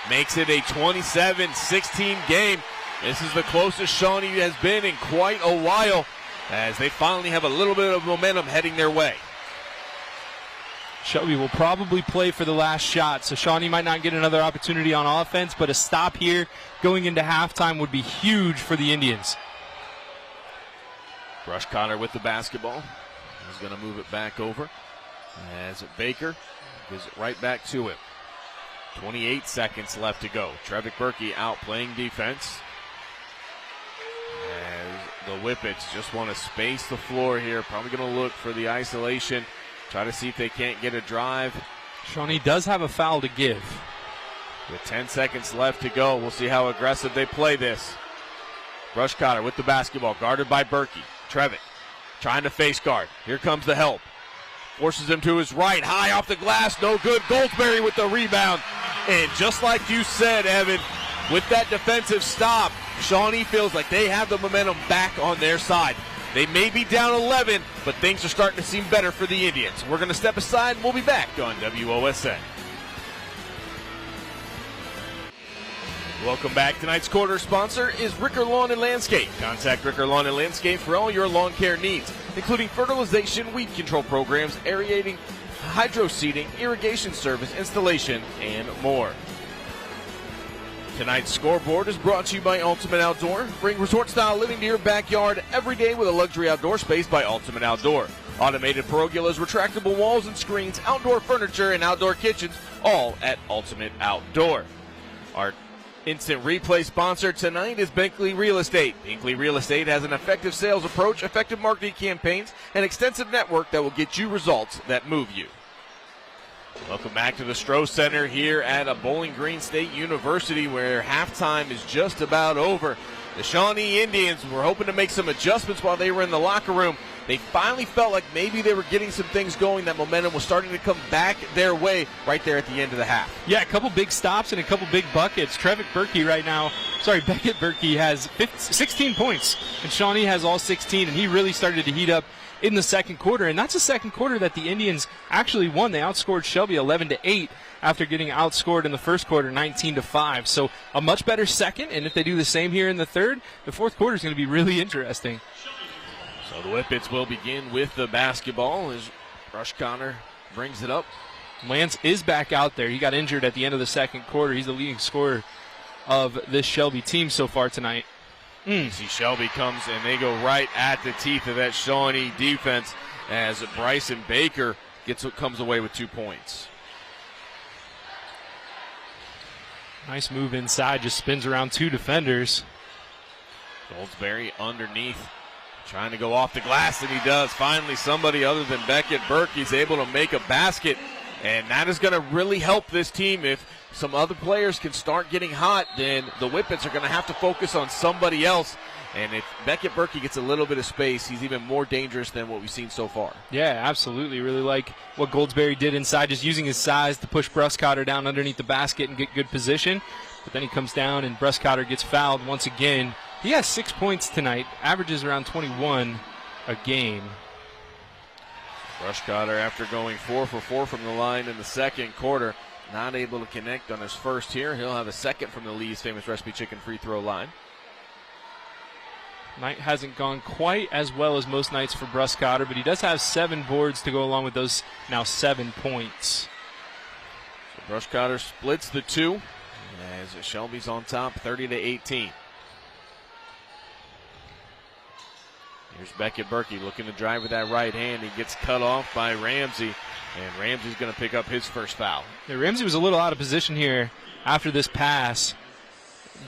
Makes it a 27-16 game. This is the closest Shawnee has been in quite a while, as they finally have a little bit of momentum heading their way. Shelby will probably play for the last shot, so Shawnee might not get another opportunity on offense, but a stop here going into halftime would be huge for the Indians. Rush Connor with the basketball. He's going to move it back over as Baker gives it right back to him. 28 seconds left to go. Trevick Berkey out playing defense. As the Whippets just want to space the floor here. Probably going to look for the isolation. Try to see if they can't get a drive. Shawnee does have a foul to give. With 10 seconds left to go, we'll see how aggressive they play this. Rush Cotter with the basketball, guarded by Berkey. Trevick trying to face guard. Here comes the help. Forces him to his right, high off the glass, no good. Goldsberry with the rebound. And just like you said, Evan, with that defensive stop, Shawnee feels like they have the momentum back on their side. They may be down 11, but things are starting to seem better for the Indians. We're going to step aside, and we'll be back on WOSN. Welcome back. Tonight's quarter sponsor is Ricker Lawn and Landscape. Contact Ricker Lawn and Landscape for all your lawn care needs, including fertilization, weed control programs, aerating, hydro seeding, irrigation service, installation, and more. Tonight's scoreboard is brought to you by Ultimate Outdoor. Bring resort-style living to your backyard every day with a luxury outdoor space by Ultimate Outdoor. Automated pergolas, retractable walls and screens, outdoor furniture, and outdoor kitchens, all at Ultimate Outdoor. Our instant replay sponsor tonight is Binkley Real Estate. Binkley Real Estate has an effective sales approach, effective marketing campaigns, and extensive network that will get you results that move you. Welcome back to the Stroh Center here at Bowling Green State University, where halftime is just about over. The Shawnee Indians were hoping to make some adjustments while they were in the locker room. They finally felt like maybe they were getting some things going. That momentum was starting to come back their way right there at the end of the half. Yeah, a couple big stops and a couple big buckets. Beckett Berkey has 16 points, and Shawnee has all 16, and he really started to heat up in the second quarter, and that's a second quarter that the Indians actually won. They outscored Shelby 11-8 after getting outscored in the first quarter 19-5. So a much better second, and if they do the same here in the third, the fourth quarter is going to be really interesting. So the Whippets will begin with the basketball as Rush Connor brings it up. Lance is back out there. He got injured at the end of the second quarter. He's the leading scorer of this Shelby team so far tonight. See, Shelby comes and they go right at the teeth of that Shawnee defense as Bryson Baker comes away with 2 points. Nice move inside, just spins around 2 defenders. Goldsberry underneath, trying to go off the glass, and he does. Finally, somebody other than Beckett Burke is able to make a basket, and that is going to really help this team. If some other players can start getting hot, then the Whippets are going to have to focus on somebody else. And if Beckett Burke gets a little bit of space, he's even more dangerous than what we've seen so far. Yeah, absolutely. Really like what Goldsberry did inside, just using his size to push Bruscotter down underneath the basket and get good position. But then he comes down and Bruscotter gets fouled once again. He has 6 points tonight, averages around 21 a game. Bruscotter, after going 4 for 4 from the line in the second quarter, not able to connect on his first here. He'll have a second from the Lee's Famous Recipe Chicken free throw line. Night hasn't gone quite as well as most nights for Bruscotter, but he does have 7 boards to go along with those now 7 points. So Bruscotter splits the 2 as Shelby's on top, 30-18. Here's Beckett Burke looking to drive with that right hand. He gets cut off by Ramsey, and Ramsey's going to pick up his first foul. Yeah, Ramsey was a little out of position here after this pass.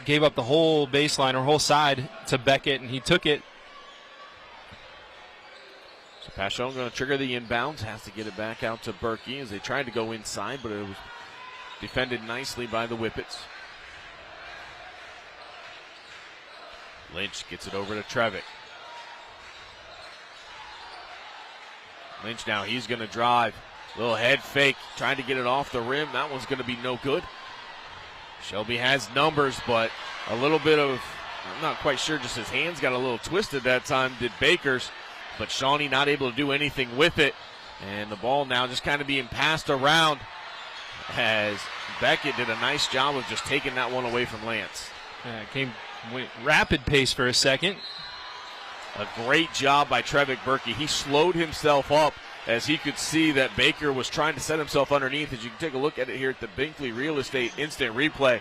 Gave up the whole baseline or whole side to Beckett, and he took it. So Pashon going to trigger the inbounds, has to get it back out to Burke as they tried to go inside, but it was defended nicely by the Whippets. Lynch gets it over to Trevick. Lynch now, he's going to drive. Little head fake, trying to get it off the rim. That one's going to be no good. Shelby has numbers, but a little bit of, I'm not quite sure, just his hands got a little twisted that time, did Baker's, but Shawnee not able to do anything with it. And the ball now just kind of being passed around as Beckett did a nice job of just taking that one away from Lance. Went rapid pace for a second. A great job by Trevick Burke. He slowed himself up as he could see that Baker was trying to set himself underneath. As you can take a look at it here at the Binkley Real Estate instant replay.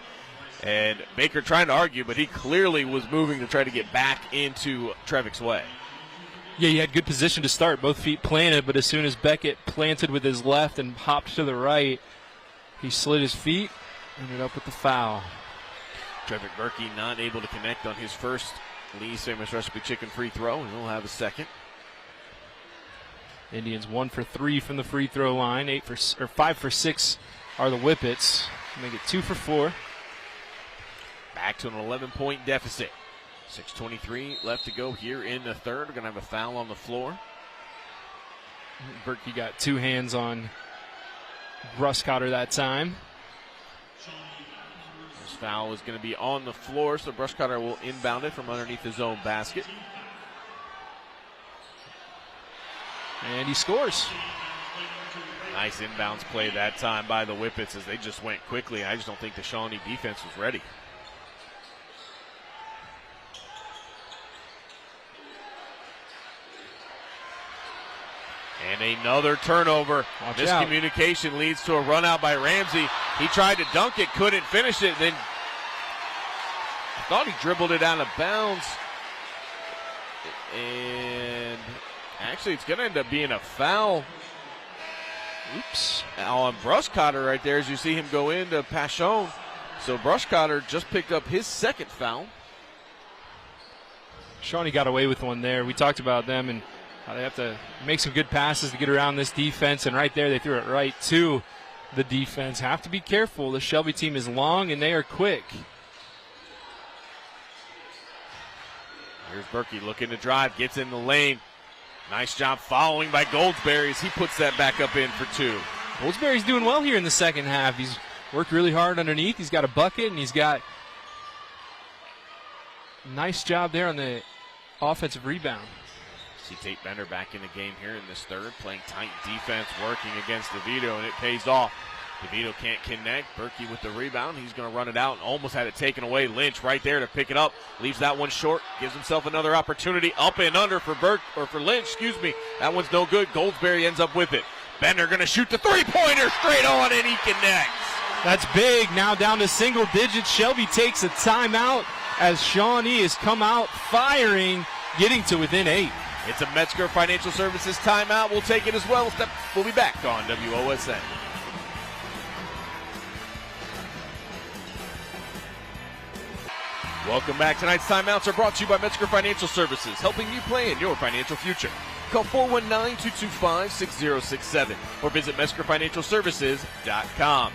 And Baker trying to argue, but he clearly was moving to try to get back into Trevick's way. Yeah, he had good position to start, both feet planted, but as soon as Beckett planted with his left and hopped to the right, he slid his feet, ended up with the foul. Trevick Burke not able to connect on his first Lee's Famous Recipe Chicken free throw, and he'll have a second. Indians 1 for 3 from the free throw line. 5 for 6 are the Whippets. Make it 2 for 4. Back to an 11-point deficit. 6:23 left to go here in the third. We're going to have a foul on the floor. Burke got 2 hands on Bruscotter that time. This foul is going to be on the floor, so Bruscotter will inbound it from underneath his own basket. And he scores. Nice inbounds play that time by the Whippets as they just went quickly. I just don't think the Shawnee defense was ready. And another turnover. Miscommunication leads to a run out by Ramsey. He tried to dunk it, couldn't finish it. Then I thought he dribbled it out of bounds. And actually, it's going to end up being a foul. Oops. On Bruscotter right there as you see him go into Pashon. So Bruscotter just picked up his second foul. Shawnee got away with one there. We talked about them and how they have to make some good passes to get around this defense. And right there, they threw it right to the defense. Have to be careful. The Shelby team is long and they are quick. Here's Burke looking to drive, gets in the lane. Nice job following by Goldsberry as he puts that back up in for 2. Goldsberry's doing well here in the second half. He's worked really hard underneath. He's got a bucket, and he's got a nice job there on the offensive rebound. See Tate Bender back in the game here in this third, playing tight defense, working against DeVito, and it pays off. DeVito can't connect. Burke with the rebound. He's going to run it out and almost had it taken away. Lynch right there to pick it up. Leaves that one short. Gives himself another opportunity. Up and under for Lynch, excuse me. That one's no good. Goldsberry ends up with it. Bender going to shoot the three-pointer straight on, and he connects. That's big. Now down to single digits. Shelby takes a timeout as Shawnee has come out firing, getting to within 8. It's a Metzger Financial Services timeout. We'll take it as well. We'll be back on WOSN. Welcome back. Tonight's timeouts are brought to you by Metzger Financial Services, helping you plan your financial future. Call 419-225-6067 or visit MetzgerFinancialServices.com.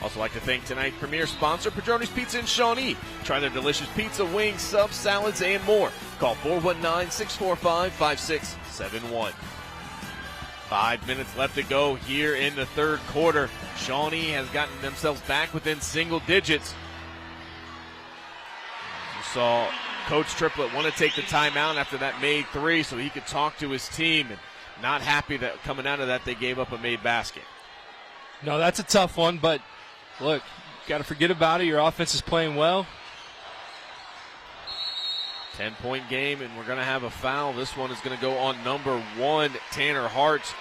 Also like to thank tonight's premier sponsor, Padrone's Pizza in Shawnee. Try their delicious pizza, wings, subs, salads, and more. Call 419-645-5671. 5 minutes left to go here in the third quarter. Shawnee has gotten themselves back within single digits. You saw Coach Triplett want to take the timeout after that made three so he could talk to his team, and not happy that coming out of that they gave up a made basket. No, that's a tough one, but look, got to forget about it. Your offense is playing well. 10-point game, and we're going to have a foul. This one is going to go on number 1, Tanner Hartz.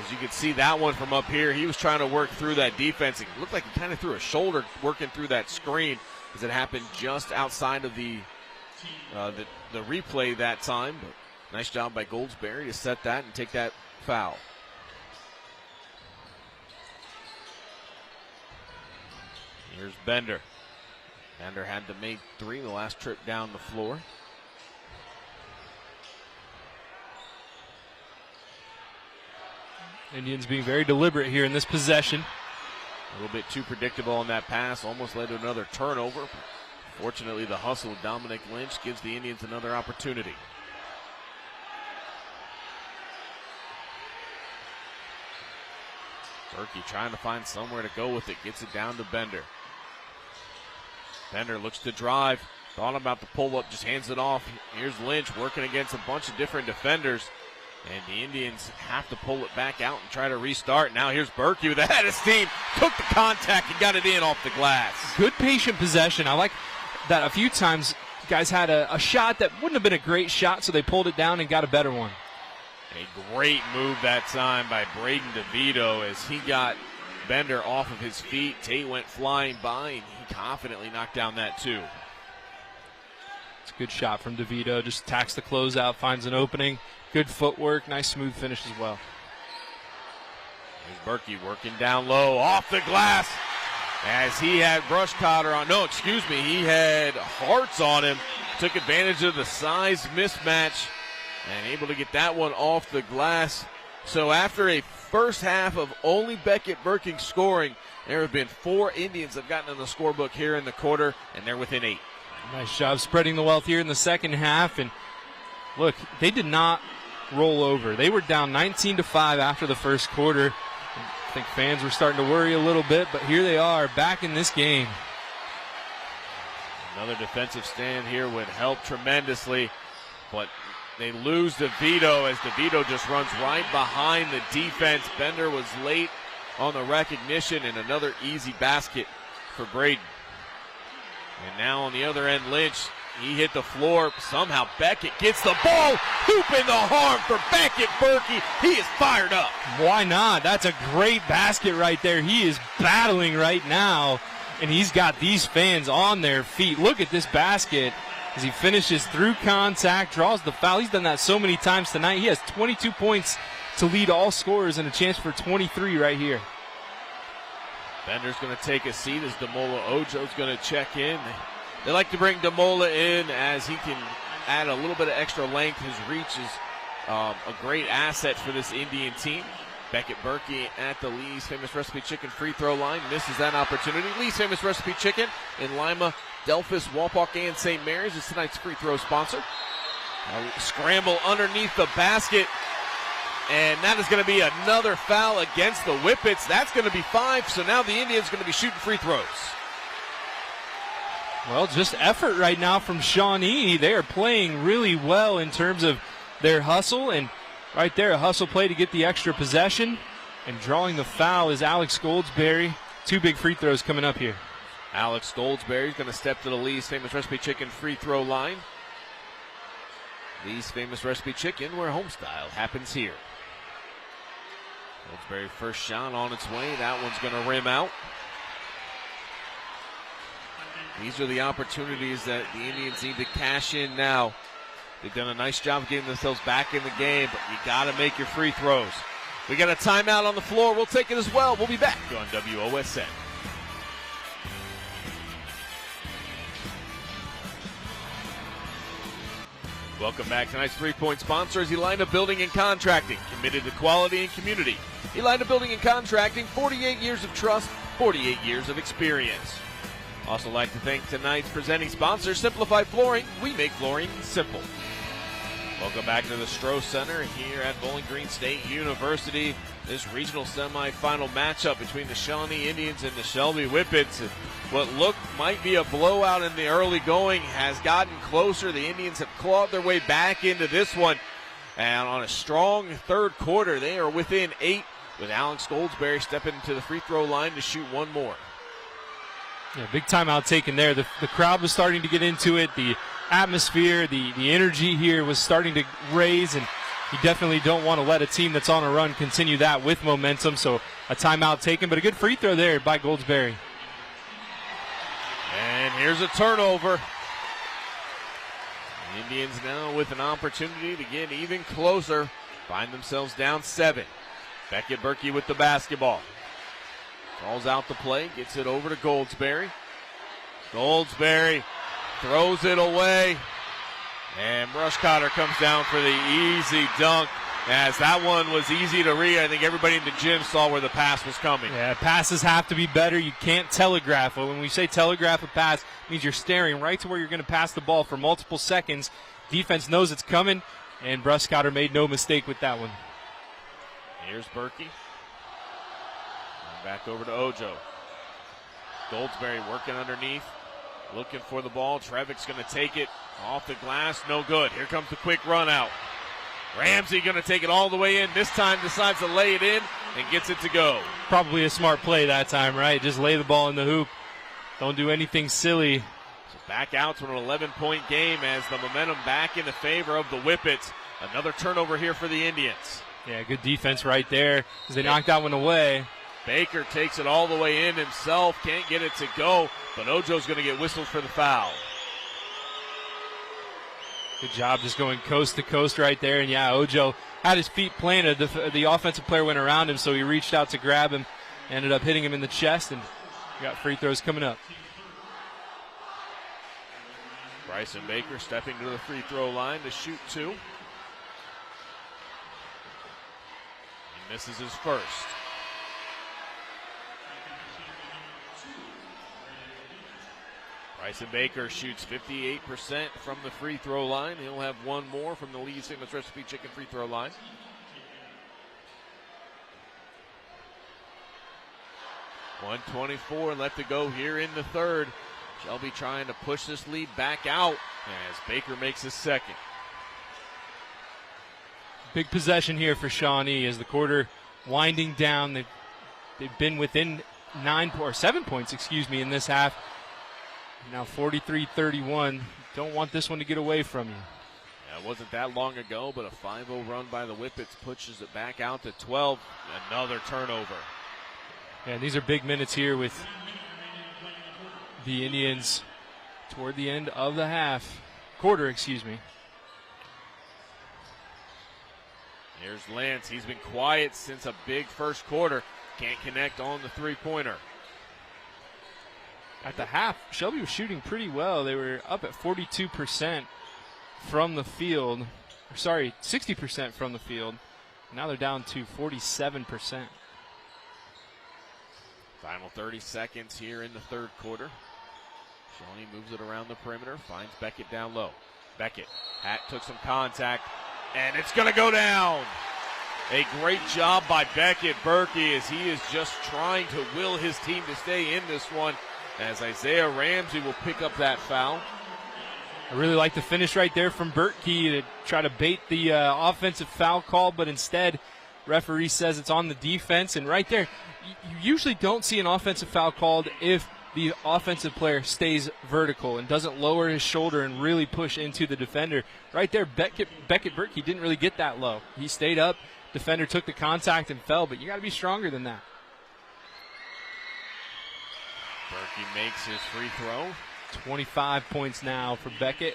As you can see that one from up here, he was trying to work through that defense. It looked like he kind of threw a shoulder working through that screen as it happened just outside of the replay that time. But nice job by Goldsberry to set that and take that foul. Here's Bender. Bender had to make three the last trip down the floor. Indians being very deliberate here in this possession. A little bit too predictable on that pass. Almost led to another turnover. Fortunately, the hustle of Dominic Lynch gives the Indians another opportunity. Berkey trying to find somewhere to go with it. Gets it down to Bender. Bender looks to drive. Thought about the pull-up, just hands it off. Here's Lynch working against a bunch of different defenders. And the Indians have to pull it back out and try to restart. Now here's Berkey with the head of steam. Took the contact and got it in off the glass. Good patient possession. I like that a few times guys had a shot that wouldn't have been a great shot, so they pulled it down and got a better one. A great move that time by Braden DeVito as he got Bender off of his feet. Tate went flying by, and he confidently knocked down that two. It's a good shot from DeVito. Just attacks the closeout, finds an opening. Good footwork, nice smooth finish as well. Here's Berkey working down low, off the glass, as he had Brush Cotter on. No, excuse me, he had Hartz on him. Took advantage of the size mismatch and able to get that one off the glass. So after a first half of only Beckett Berkey scoring, there have been 4 Indians that have gotten in the scorebook here in the quarter, and they're within 8. Nice job spreading the wealth here in the second half. And look, they did not roll over. They were down 19-5 after the first quarter. I think fans were starting to worry a little bit, but here they are back in this game. Another defensive stand here would help tremendously, but they lose DeVito as DeVito just runs right behind the defense. Bender was late on the recognition, and another easy basket for Braden. And now on the other end, Lynch, he hit the floor. Somehow Beckett gets the ball. Hoop in the harm for Beckett Berkey. He is fired up. Why not? That's a great basket right there. He is battling right now, and he's got these fans on their feet. Look at this basket as he finishes through contact, draws the foul. He's done that so many times tonight. He has 22 points to lead all scorers and a chance for 23 right here. Bender's going to take a seat as Damola Ojo's going to check in. They like to bring Damola in as he can add a little bit of extra length. His reach is a great asset for this Indian team. Beckett Berkey at the Lee's Famous Recipe Chicken free throw line. Misses that opportunity. Lee's Famous Recipe Chicken in Lima, Delphus, Walpock, and St. Mary's is tonight's free throw sponsor. A scramble underneath the basket. And that is going to be another foul against the Whippets. That's going to be 5, so now the Indians going to be shooting free throws. Well, just effort right now from Shawnee. They are playing really well in terms of their hustle, and right there, a hustle play to get the extra possession. And drawing the foul is Alex Goldsberry. 2 big free throws coming up here. Alex Goldsberry is going to step to the Lee's Famous Recipe Chicken free throw line. Lee's Famous Recipe Chicken, where home style happens here. Goldsberry first shot on its way. That one's going to rim out. These are the opportunities that the Indians need to cash in now. They've done a nice job of getting themselves back in the game, but you got to make your free throws. We got a timeout on the floor. We'll take it as well. We'll be back on WOSN. Welcome back. Tonight's three-point sponsor is Elida Building and Contracting, committed to quality and community. Elida Building and Contracting, 48 years of trust, 48 years of experience. Also like to thank tonight's presenting sponsor, Simplify Flooring. We make flooring simple. Welcome back to the Stroh Center here at Bowling Green State University. This regional semifinal matchup between the Shawnee Indians and the Shelby Whippets. What looked might be a blowout in the early going has gotten closer. The Indians have clawed their way back into this one. And on a strong third quarter, they are within 8 with Alex Goldsberry stepping to the free throw line to shoot one more. Yeah, big timeout taken there. The crowd was starting to get into it. The atmosphere, the energy here was starting to raise, and you definitely don't want to let a team that's on a run continue that with momentum. So a timeout taken, but a good free throw there by Goldsberry. And here's a turnover. The Indians now with an opportunity to get even closer, find themselves down 7. Beckett Berkey with the basketball. Calls out the play, gets it over to Goldsberry. Goldsberry throws it away. And Brushcotter comes down for the easy dunk. As that one was easy to read, I think everybody in the gym saw where the pass was coming. Yeah, passes have to be better. You can't telegraph. Well, when we say telegraph a pass, it means you're staring right to where you're going to pass the ball for multiple seconds. Defense knows it's coming, and Brushcotter made no mistake with that one. Here's Berkey. Back over to Ojo. Goldsberry working underneath, looking for the ball. Trevick's going to take it off the glass. No good. Here comes the quick run out. Ramsey going to take it all the way in. This time decides to lay it in and gets it to go. Probably a smart play that time, right? Just lay the ball in the hoop. Don't do anything silly. So back out to an 11-point game as the momentum back in the favor of the Whippets. Another turnover here for the Indians. Yeah, good defense right there as they knocked that one away. Baker takes it all the way in himself, can't get it to go, but Ojo's going to get whistled for the foul. Good job just going coast to coast right there. And, yeah, Ojo had his feet planted. The offensive player went around him, so he reached out to grab him, ended up hitting him in the chest, and got free throws coming up. Bryson Baker stepping to the free throw line to shoot 2. He misses his first. Bryson Baker shoots 58% from the free throw line. He'll have one more from the Lee's Famous Recipe Chicken free throw line. .124 left to go here in the third. Shelby trying to push this lead back out as Baker makes his second. Big possession here for Shawnee as the quarter winding down. They've been within 7 points, in this half. Now 43-31. Don't want this one to get away from you. Yeah, it wasn't that long ago, but a 5-0 run by the Whippets pushes it back out to 12. Another turnover. Yeah, these are big minutes here with the Indians toward the end of the quarter. Here's Lance. He's been quiet since a big first quarter. Can't connect on the three-pointer. At the half, Shelby was shooting pretty well. They were up at 42% from the field. 60% from the field. Now they're down to 47%. Final 30 seconds here in the third quarter. Shawnee moves it around the perimeter, finds Beckett down low. Beckett, took some contact, and it's going to go down. A great job by Beckett Berkey as he is just trying to will his team to stay in this one, as Isaiah Ramsey will pick up that foul. I really like the finish right there from Berkey to try to bait the offensive foul call, but instead, referee says it's on the defense. And right there, you usually don't see an offensive foul called if the offensive player stays vertical and doesn't lower his shoulder and really push into the defender. Right there, Beckett Berkey didn't really get that low. He stayed up, Defender took the contact and fell, but you got to be stronger than that. Berkey makes his free throw. 25 points now for Beckett.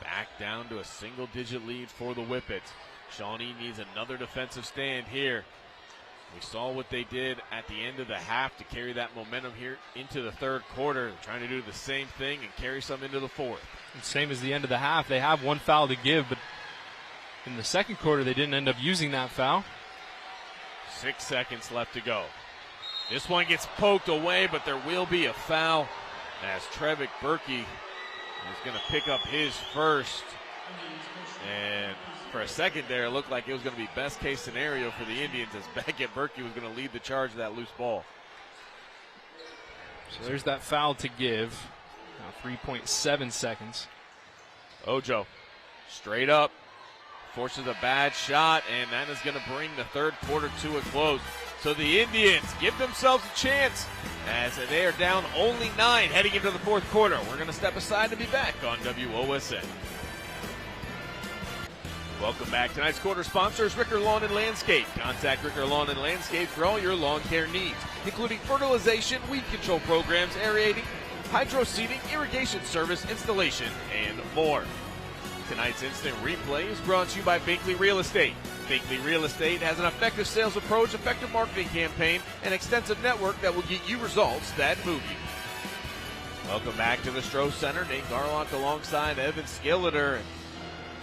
Back down to a single-digit lead for the Whippets. Shawnee needs another defensive stand here. We saw what they did at the end of the half to carry that momentum here into the third quarter. They're trying to do the same thing and carry some into the fourth. And same as the end of the half. They have one foul to give, but in the second quarter they didn't end up using that foul. 6 seconds left to go. This one gets poked away, but there will be a foul as Trevick Berkey is going to pick up his first. And for a second there, it looked like it was going to be best case scenario for the Indians as Beckett Berkey was going to lead the charge of that loose ball. So there's that foul to give. Now 3.7 seconds. Ojo straight up, forces a bad shot, and that is going to bring the third quarter to a close. So the Indians give themselves a chance as they are down only 9 heading into the fourth quarter. We're going to step aside to be back on WOSN. Welcome back. Tonight's quarter sponsor is Ricker Lawn and Landscape. Contact Ricker Lawn and Landscape for all your lawn care needs, including fertilization, weed control programs, aerating, hydro seeding, irrigation service, installation, and more. Tonight's instant replay is brought to you by Binkley Real Estate. Binkley Real Estate has an effective sales approach, effective marketing campaign, and extensive network that will get you results that move you. Welcome back to the Stroh Center. Nate Garlock alongside Evan Skilleter.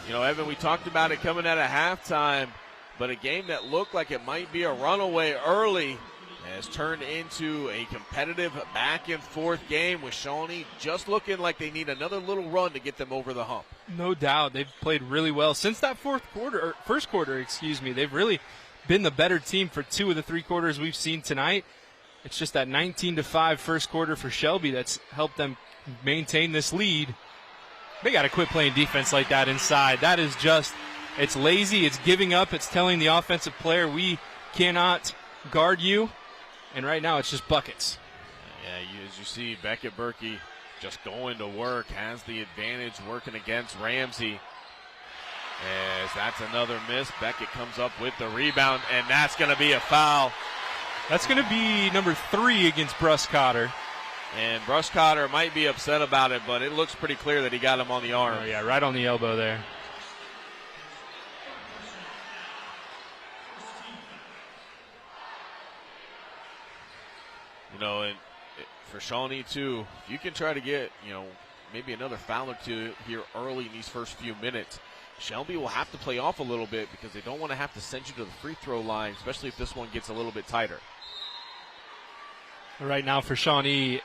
You know, Evan, we talked about it coming out of halftime, but a game that looked like it might be a runaway early has turned into a competitive back-and-forth game with Shawnee just looking like they need another little run to get them over the hump. No doubt. They've played really well. Since that first quarter, they've really been the better team for 2 of the 3 quarters we've seen tonight. It's just that 19-5 first quarter for Shelby that's helped them maintain this lead. They got to quit playing defense like that inside. That is just, it's lazy, it's giving up, it's telling the offensive player we cannot guard you. And right now it's just buckets. Yeah, as you see, Beckett Berkey just going to work, has the advantage working against Ramsey. As that's another miss. Beckett comes up with the rebound, and that's going to be a foul. That's going to be number 3 against Bruscotter. And Bruscotter might be upset about it, but it looks pretty clear that he got him on the arm. Oh, yeah, right on the elbow there. You know, and for Shawnee, too, if you can try to get, maybe another foul or two here early in these first few minutes, Shelby will have to play off a little bit because they don't want to have to send you to the free throw line, especially if this one gets a little bit tighter. Right now for Shawnee,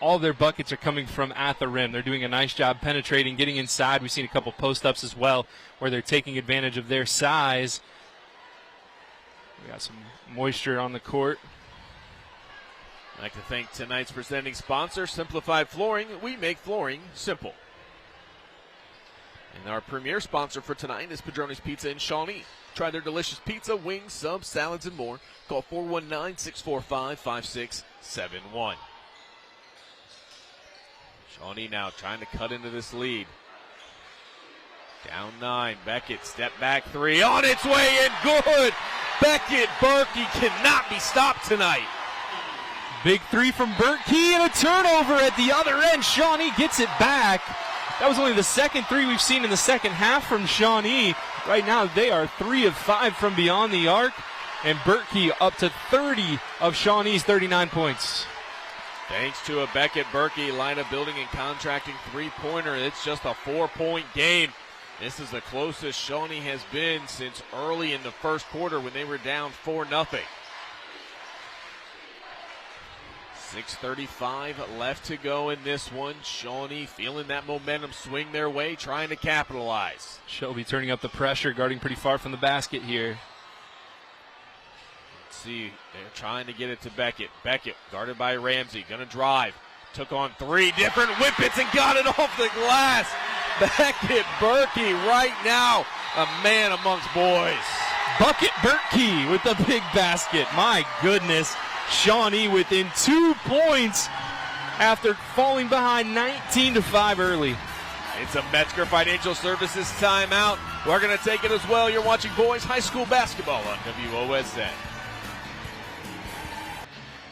all their buckets are coming from at the rim. They're doing a nice job penetrating, getting inside. We've seen a couple post-ups as well where they're taking advantage of their size. We got some moisture on the court. I'd like to thank tonight's presenting sponsor, Simplified Flooring. We make flooring simple. And our premier sponsor for tonight is Padrone's Pizza in Shawnee. Try their delicious pizza, wings, subs, salads, and more. Call 419-645-5671. Shawnee now trying to cut into this lead. Down 9. Beckett, step back 3. On its way and good. Beckett Berkey cannot be stopped tonight. Big 3 from Berkey and a turnover at the other end. Shawnee gets it back. That was only the second 3 we've seen in the second half from Shawnee. Right now they are 3 of 5 from beyond the arc. And Berkey up to 30 of Shawnee's 39 points. Thanks to a Beckett Berkey lineup building and contracting 3-pointer, it's just a 4-point game. This is the closest Shawnee has been since early in the first quarter when they were down 4-0. 6:35 left to go in this one. Shawnee feeling that momentum swing their way, trying to capitalize. Shelby turning up the pressure, guarding pretty far from the basket here. Let's see, they're trying to get it to Beckett. Beckett, guarded by Ramsey, gonna drive. Took on 3 different whippets and got it off the glass. Beckett Berkey right now, a man amongst boys. Bucket Berkey with the big basket. My goodness. Shawnee within 2 points after falling behind 19-5 early. It's a Metzger Financial Services timeout. We're going to take it as well. You're watching boys high school basketball on WOSN.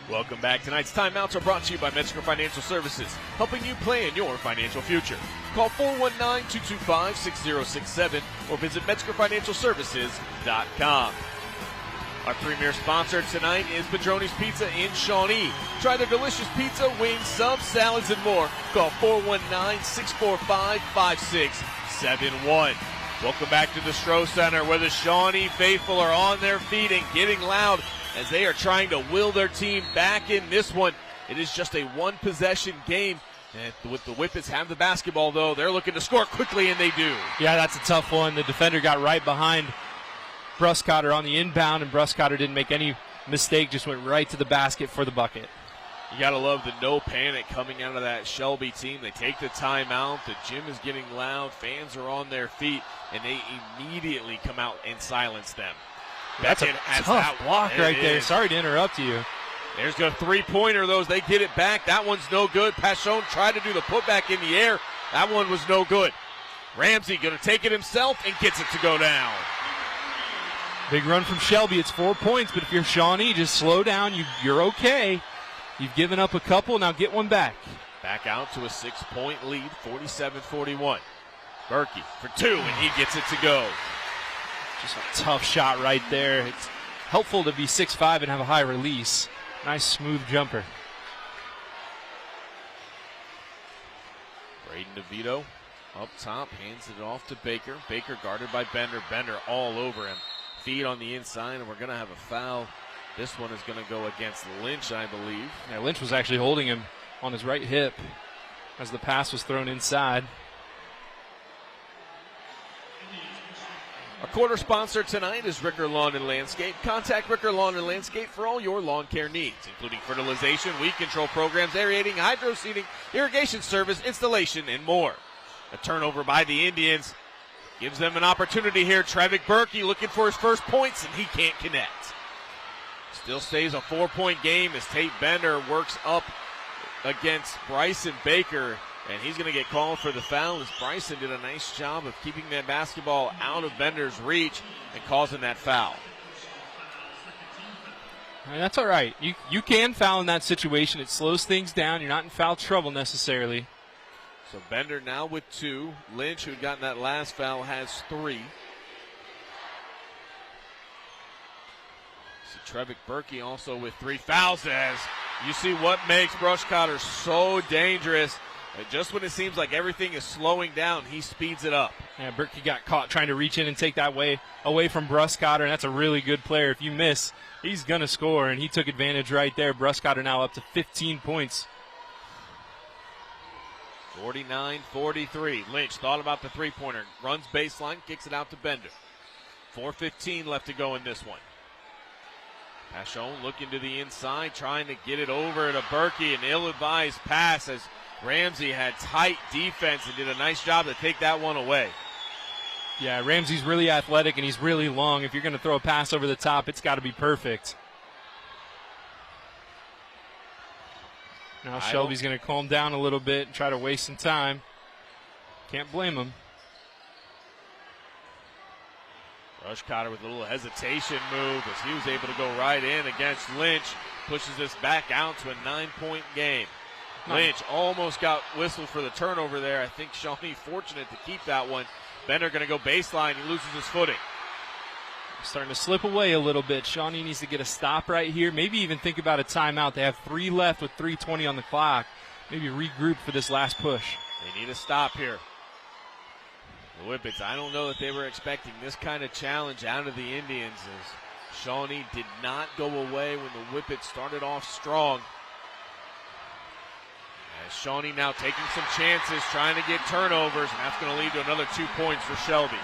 Welcome back. Tonight's timeouts are brought to you by Metzger Financial Services, helping you plan your financial future. Call 419-225-6067 or visit MetzgerFinancialServices.com. Our premier sponsor tonight is Padrone's Pizza in Shawnee. Try their delicious pizza, wings, subs, salads, and more. Call 419-645-5671. Welcome back to the Stroh Center, where the Shawnee faithful are on their feet and getting loud as they are trying to will their team back in this one. It is just a one-possession game. And with the Whippets have the basketball, though, they're looking to score quickly, and they do. Yeah, that's a tough one. The defender got right behind Bruscotter on the inbound, and Bruscotter didn't make any mistake, just went right to the basket for the bucket. You got to love the no panic coming out of that Shelby team. They take the timeout. The gym is getting loud. Fans are on their feet, and they immediately come out and silence them. That's a tough block right there. Sorry to interrupt you. There's a three-pointer, those. They get it back. That one's no good. Pashon tried to do the putback in the air. That one was no good. Ramsey going to take it himself and gets it to go down. Big run from Shelby. It's 4 points, but if you're Shawnee, just slow down. You're okay. You've given up a couple. Now get one back. Back out to a 6-point lead, 47-41. Berkey for two, and he gets it to go. Just a tough shot right there. It's helpful to be 6'5" and have a high release. Nice smooth jumper. Braden DeVito up top, hands it off to Baker. Baker guarded by Bender. Bender all over him. Feed on the inside, and we're going to have a foul. This one is going to go against Lynch, I believe. Yeah, Lynch was actually holding him on his right hip as the pass was thrown inside. Our quarter sponsor tonight is Ricker Lawn and Landscape. Contact Ricker Lawn and Landscape for all your lawn care needs, including fertilization, weed control programs, aerating, hydro seeding, irrigation service, installation, and more. A turnover by the Indians gives them an opportunity here. Trevick Berkey looking for his first points, and he can't connect. Still stays a 4-point game as Tate Bender works up against Bryson Baker. And he's going to get called for the foul as Bryson did a nice job of keeping that basketball out of Bender's reach and causing that foul. And that's all right. You can foul in that situation. It slows things down. You're not in foul trouble necessarily. So Bender now with 2. Lynch, who had gotten that last foul, has 3. See Trevick Berkey also with 3 fouls as you see what makes Bruscotter so dangerous. Just when it seems like everything is slowing down, he speeds it up. Yeah, Berkey got caught trying to reach in and take that away from Bruscotter, and that's a really good player. If you miss, he's going to score, and he took advantage right there. Bruscotter now up to 15 points. 49-43. Lynch thought about the three-pointer. Runs baseline, kicks it out to Bender. 4:15 left to go in this one. Pashon looking to the inside, trying to get it over to Berkey. An ill-advised pass as Ramsey had tight defense and did a nice job to take that one away. Yeah, Ramsey's really athletic and he's really long. If you're going to throw a pass over the top, it's got to be perfect. Now Shelby's going to calm down a little bit and try to waste some time. Can't blame him. Bruscotter with a little hesitation move as he was able to go right in against Lynch. Pushes this back out to a 9-point game. Lynch almost got whistled for the turnover there. I think Shawnee fortunate to keep that one. Bender going to go baseline. He loses his footing. Starting to slip away a little bit. Shawnee needs to get a stop right here. Maybe even think about a timeout. They have 3 left with 3:20 on the clock. Maybe regroup for this last push. They need a stop here. The Whippets, I don't know that they were expecting this kind of challenge out of the Indians as Shawnee did not go away when the Whippets started off strong. As Shawnee now taking some chances, trying to get turnovers, and that's going to lead to another 2 points for Shelby.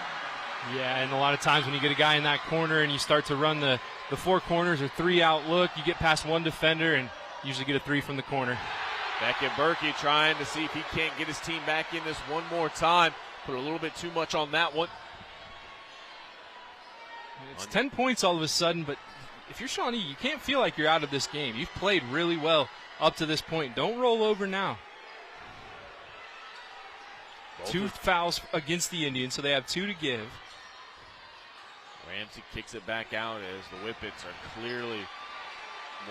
Yeah, and a lot of times when you get a guy in that corner and you start to run the 4 corners or 3-out look, you get past one defender and usually get a 3 from the corner. Beckett Berkey trying to see if he can't get his team back in this one more time. Put a little bit too much on that one. It's 10 points all of a sudden, but if you're Shawnee, you can't feel like you're out of this game. You've played really well up to this point. Don't roll over now. 2 fouls against the Indians, so they have 2 to give. Ramsey kicks it back out as the Whippets are clearly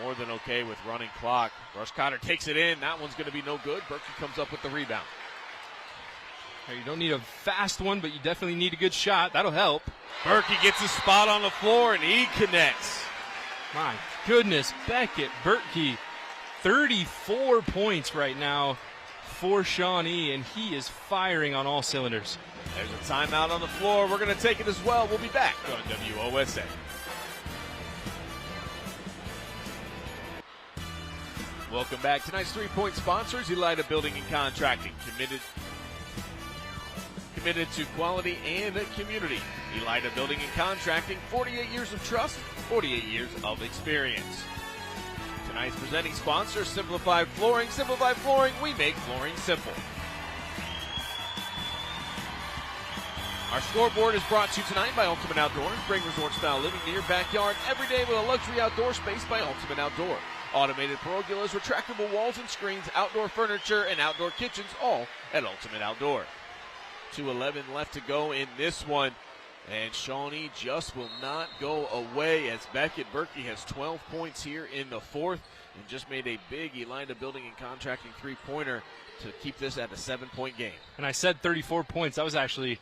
more than okay with running clock. Rush Cotter takes it in. That one's going to be no good. Berkey comes up with the rebound. You don't need a fast one, but you definitely need a good shot. That'll help. Berkey gets his spot on the floor, and he connects. My goodness, Beckett Berkey, 34 points right now for Shawnee, and he is firing on all cylinders. There's a timeout on the floor. We're going to take it as well. We'll be back on WOSA. Welcome back. Tonight's 3-point sponsors, Elida Building and Contracting. Committed to quality and community. Elida Building and Contracting, 48 years of trust, 48 years of experience. Tonight's presenting sponsor, Simplified Flooring. Simplified Flooring, we make flooring simple. Our scoreboard is brought to you tonight by Ultimate Outdoors. Bring resort-style living to your backyard every day with a luxury outdoor space by Ultimate Outdoor. Automated pergolas, retractable walls and screens, outdoor furniture, and outdoor kitchens, all at Ultimate Outdoor. 2:11 left to go in this one, and Shawnee just will not go away as Beckett Berkey has 12 points here in the fourth and just made a big Elida Building and Contracting three-pointer to keep this at a 7-point game. And I said 34 points. That was actually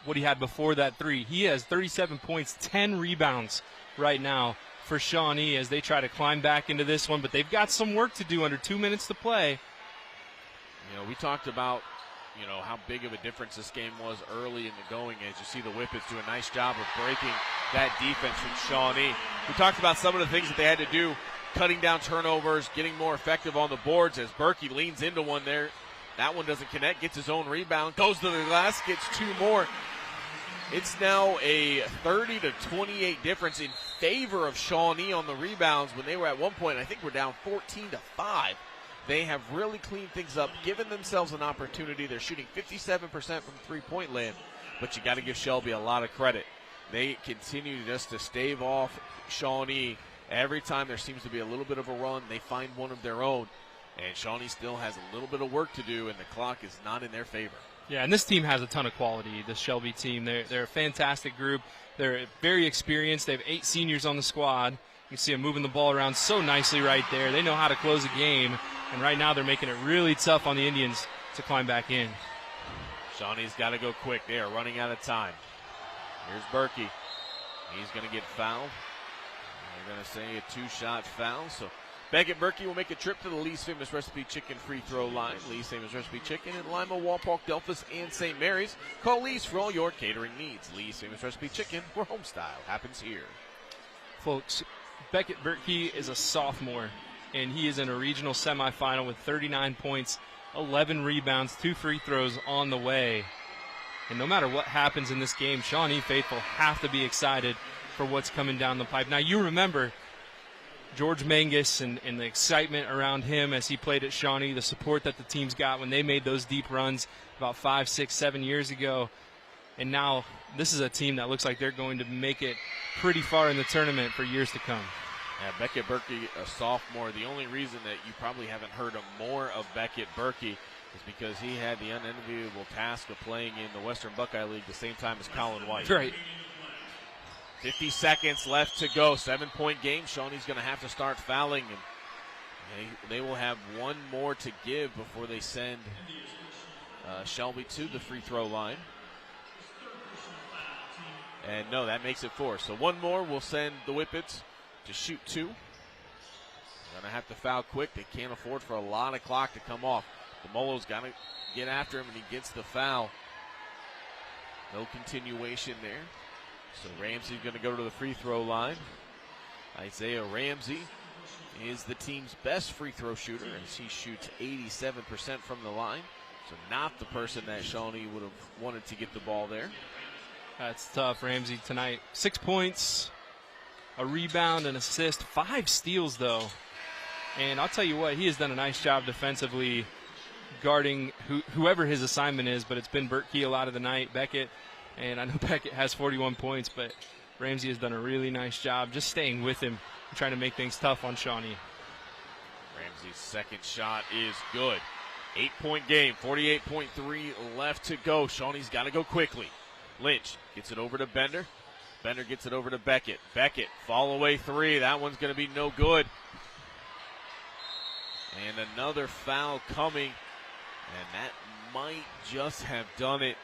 what he had before that three. He has 37 points, 10 rebounds right now for Shawnee as they try to climb back into this one, but they've got some work to do under 2 minutes to play. You know, we talked about, how big of a difference this game was early in the going as you see the Whippets do a nice job of breaking that defense from Shawnee. We talked about some of the things that they had to do, cutting down turnovers, getting more effective on the boards as Berkey leans into one there. That one doesn't connect, gets his own rebound, goes to the glass, gets 2 more. It's now a 30-28 difference in favor of Shawnee on the rebounds when they were at one point, I think we're down 14-5. They have really cleaned things up, given themselves an opportunity. They're shooting 57% from three-point land, but you got to give Shelby a lot of credit. They continue just to stave off Shawnee. Every time there seems to be a little bit of a run, they find one of their own, and Shawnee still has a little bit of work to do, and the clock is not in their favor. Yeah, and this team has a ton of quality, the Shelby team. They're a fantastic group. They're very experienced. They have 8 seniors on the squad. You can see them moving the ball around so nicely right there. They know how to close a game, and right now they're making it really tough on the Indians to climb back in. Shawnee's got to go quick. They are running out of time. Here's Berkey. He's going to get fouled. They're going to say a 2-shot foul, so Beckett Berkey will make a trip to the Lee's Famous Recipe Chicken free throw line. Lee's Famous Recipe Chicken in Lima, Walpock, Delphus, and St. Mary's. Call Lee's for all your catering needs. Lee's Famous Recipe Chicken, where home style happens here. Folks, Beckett Berkey is a sophomore, and he is in a regional semifinal with 39 points, 11 rebounds, 2 free throws on the way. And no matter what happens in this game, Shawnee faithful have to be excited for what's coming down the pipe. Now, you remember George Mangus and the excitement around him as he played at Shawnee, the support that the teams got when they made those deep runs about 5, 6, 7 years ago. And now this is a team that looks like they're going to make it pretty far in the tournament for years to come. Yeah, Beckett Berkey, a sophomore. The only reason that you probably haven't heard more of Beckett Berkey is because he had the unenviable task of playing in the Western Buckeye League the same time as Colin White. Right. 50 seconds left to go. 7-point game. Shawnee's going to have to start fouling, and they will have one more to give before they send Shelby to the free throw line. And no, that makes it 4. So one more will send the Whippets to shoot 2. Going to have to foul quick. They can't afford for a lot of clock to come off. DeMolo's got to get after him, and he gets the foul. No continuation there. So Ramsey's going to go to the free throw line. Isaiah Ramsey is the team's best free throw shooter as he shoots 87% from the line. So not the person that Shawnee would have wanted to get the ball there. That's tough. Ramsey tonight, 6 points, a rebound, an assist, 5 steals though. And I'll tell you what, he has done a nice job defensively guarding whoever his assignment is, but it's been Berkey a lot of the night, Beckett. And I know Beckett has 41 points, but Ramsey has done a really nice job just staying with him and trying to make things tough on Shawnee. Ramsey's second shot is good. 8-point game, 48.3 left to go. Shawnee's got to go quickly. Lynch gets it over to Bender. Bender gets it over to Beckett. Beckett, fall away three. That one's going to be no good. And another foul coming. And that might just have done it.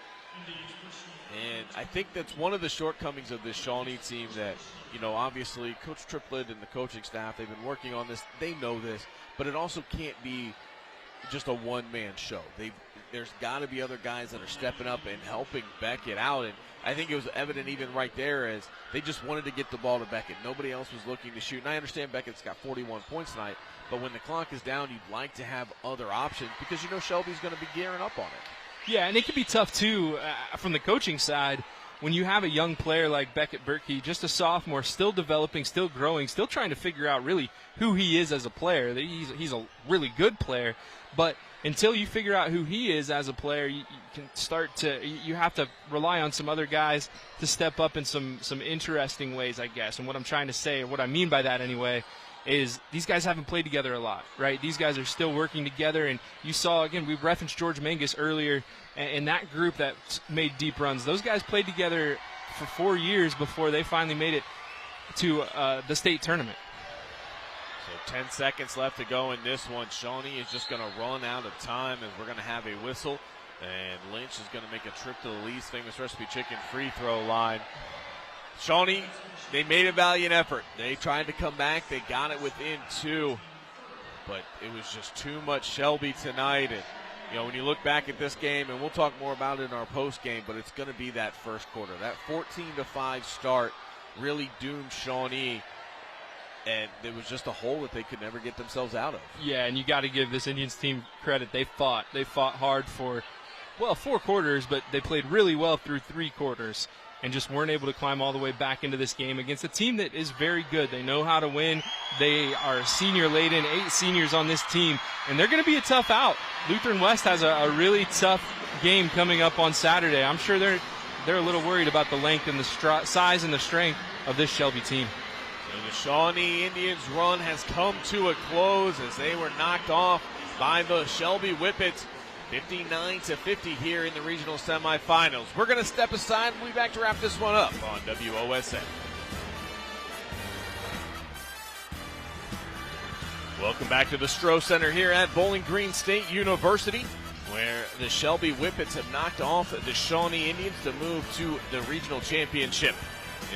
And I think that's one of the shortcomings of this Shawnee team that, obviously Coach Triplett and the coaching staff, they've been working on this. They know this. But it also can't be just a one-man show. There's got to be other guys that are stepping up and helping Beckett out. And I think it was evident even right there as they just wanted to get the ball to Beckett. Nobody else was looking to shoot. And I understand Beckett's got 41 points tonight, but when the clock is down, you'd like to have other options because Shelby's going to be gearing up on it. Yeah, and it can be tough, too, from the coaching side. When you have a young player like Beckett Berkey, just a sophomore, still developing, still growing, still trying to figure out really who he is as a player. He's a really good player, but until you figure out who he is as a player, you have to rely on some other guys to step up in some interesting ways, I guess. And what I'm trying to say, or what I mean by that anyway, is these guys haven't played together a lot, right? These guys are still working together, and you saw, again, we referenced George Mangus earlier, and that group that made deep runs, those guys played together for 4 years before they finally made it to the state tournament. So 10 seconds left to go in this one. Shawnee is just going to run out of time as we're going to have a whistle, and Lynch is going to make a trip to the Lee's Famous Recipe Chicken free throw line. Shawnee, they made a valiant effort. They tried to come back. They got it within 2, but it was just too much Shelby tonight. And, when you look back at this game, and we'll talk more about it in our post game, but it's going to be that first quarter. That 14-5 start really doomed Shawnee, and there was just a hole that they could never get themselves out of. Yeah, and you got to give this Indians team credit. They fought hard for, 4 quarters, but they played really well through 3 quarters. And just weren't able to climb all the way back into this game against a team that is very good. They know how to win. They are senior-laden, 8 seniors on this team, and they're going to be a tough out. Lutheran West has a really tough game coming up on Saturday. I'm sure they're a little worried about the length and the size and the strength of this Shelby team. So the Shawnee Indians' run has come to a close as they were knocked off by the Shelby Whippets. 59-50 here in the regional semifinals. We're going to step aside. We'll be back to wrap this one up on WOSN. Welcome back to the Stroh Center here at Bowling Green State University, where the Shelby Whippets have knocked off the Shawnee Indians to move to the regional championship.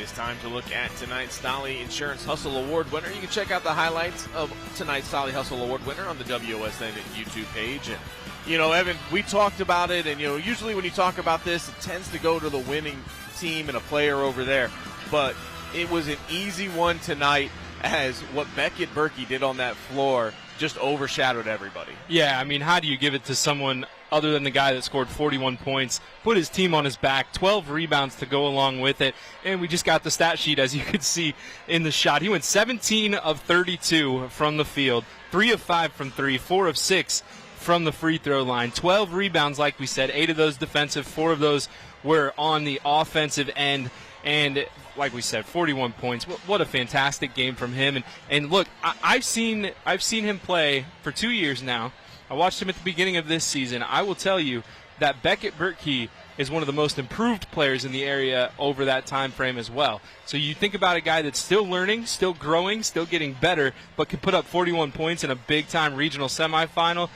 It's time to look at tonight's Stolly Insurance Hustle Award winner. You can check out the highlights of tonight's Stolly Hustle Award winner on the WOSN YouTube page. And Evan, we talked about it, and, usually when you talk about this, it tends to go to the winning team and a player over there. But it was an easy one tonight as what Beckett Berkey did on that floor just overshadowed everybody. Yeah, I mean, how do you give it to someone other than the guy that scored 41 points, put his team on his back, 12 rebounds to go along with it, and we just got the stat sheet, as you could see in the shot. He went 17 of 32 from the field, 3 of 5 from 3, 4 of 6 from the free throw line, 12 rebounds, like we said, 8 of those defensive, 4 of those were on the offensive end, and like we said, 41 points. What a fantastic game from him. And look, I've seen him play for 2 years now. I watched him at the beginning of this season. I will tell you that Beckett Berkey is one of the most improved players in the area over that time frame as well. So you think about a guy that's still learning, still growing, still getting better, but can put up 41 points in a big-time regional semifinal.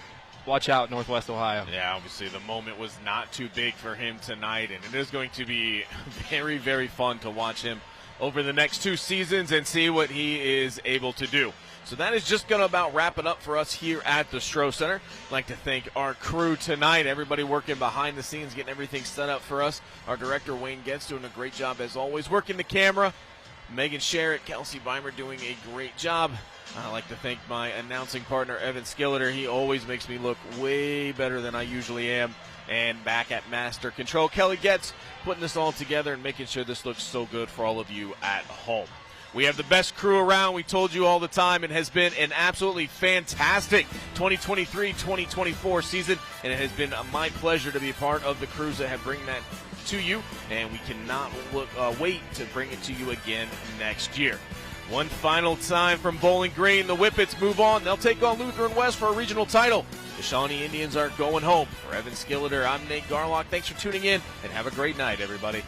Watch out, Northwest Ohio. Yeah, obviously the moment was not too big for him tonight, and it is going to be very, very fun to watch him over the next 2 seasons and see what he is able to do. So that is just going to about wrap it up for us here at the Stroh Center. I'd like to thank our crew tonight, everybody working behind the scenes, getting everything set up for us. Our director, Wayne Getz, doing a great job as always, working the camera. Megan Sherritt, Kelsey Weimer doing a great job. I'd like to thank my announcing partner, Evan Skilleter. He always makes me look way better than I usually am. And back at Master Control, Kelly Getz, putting this all together and making sure this looks so good for all of you at home. We have the best crew around. We told you all the time. It has been an absolutely fantastic 2023-2024 season, and it has been my pleasure to be a part of the crews that have bring that to you, and we cannot wait to bring it to you again next year. One final time from Bowling Green. The Whippets move on. They'll take on Lutheran West for a regional title. The Shawnee Indians are going home. For Evan Skilleter, I'm Nate Garlock. Thanks for tuning in, and have a great night, everybody.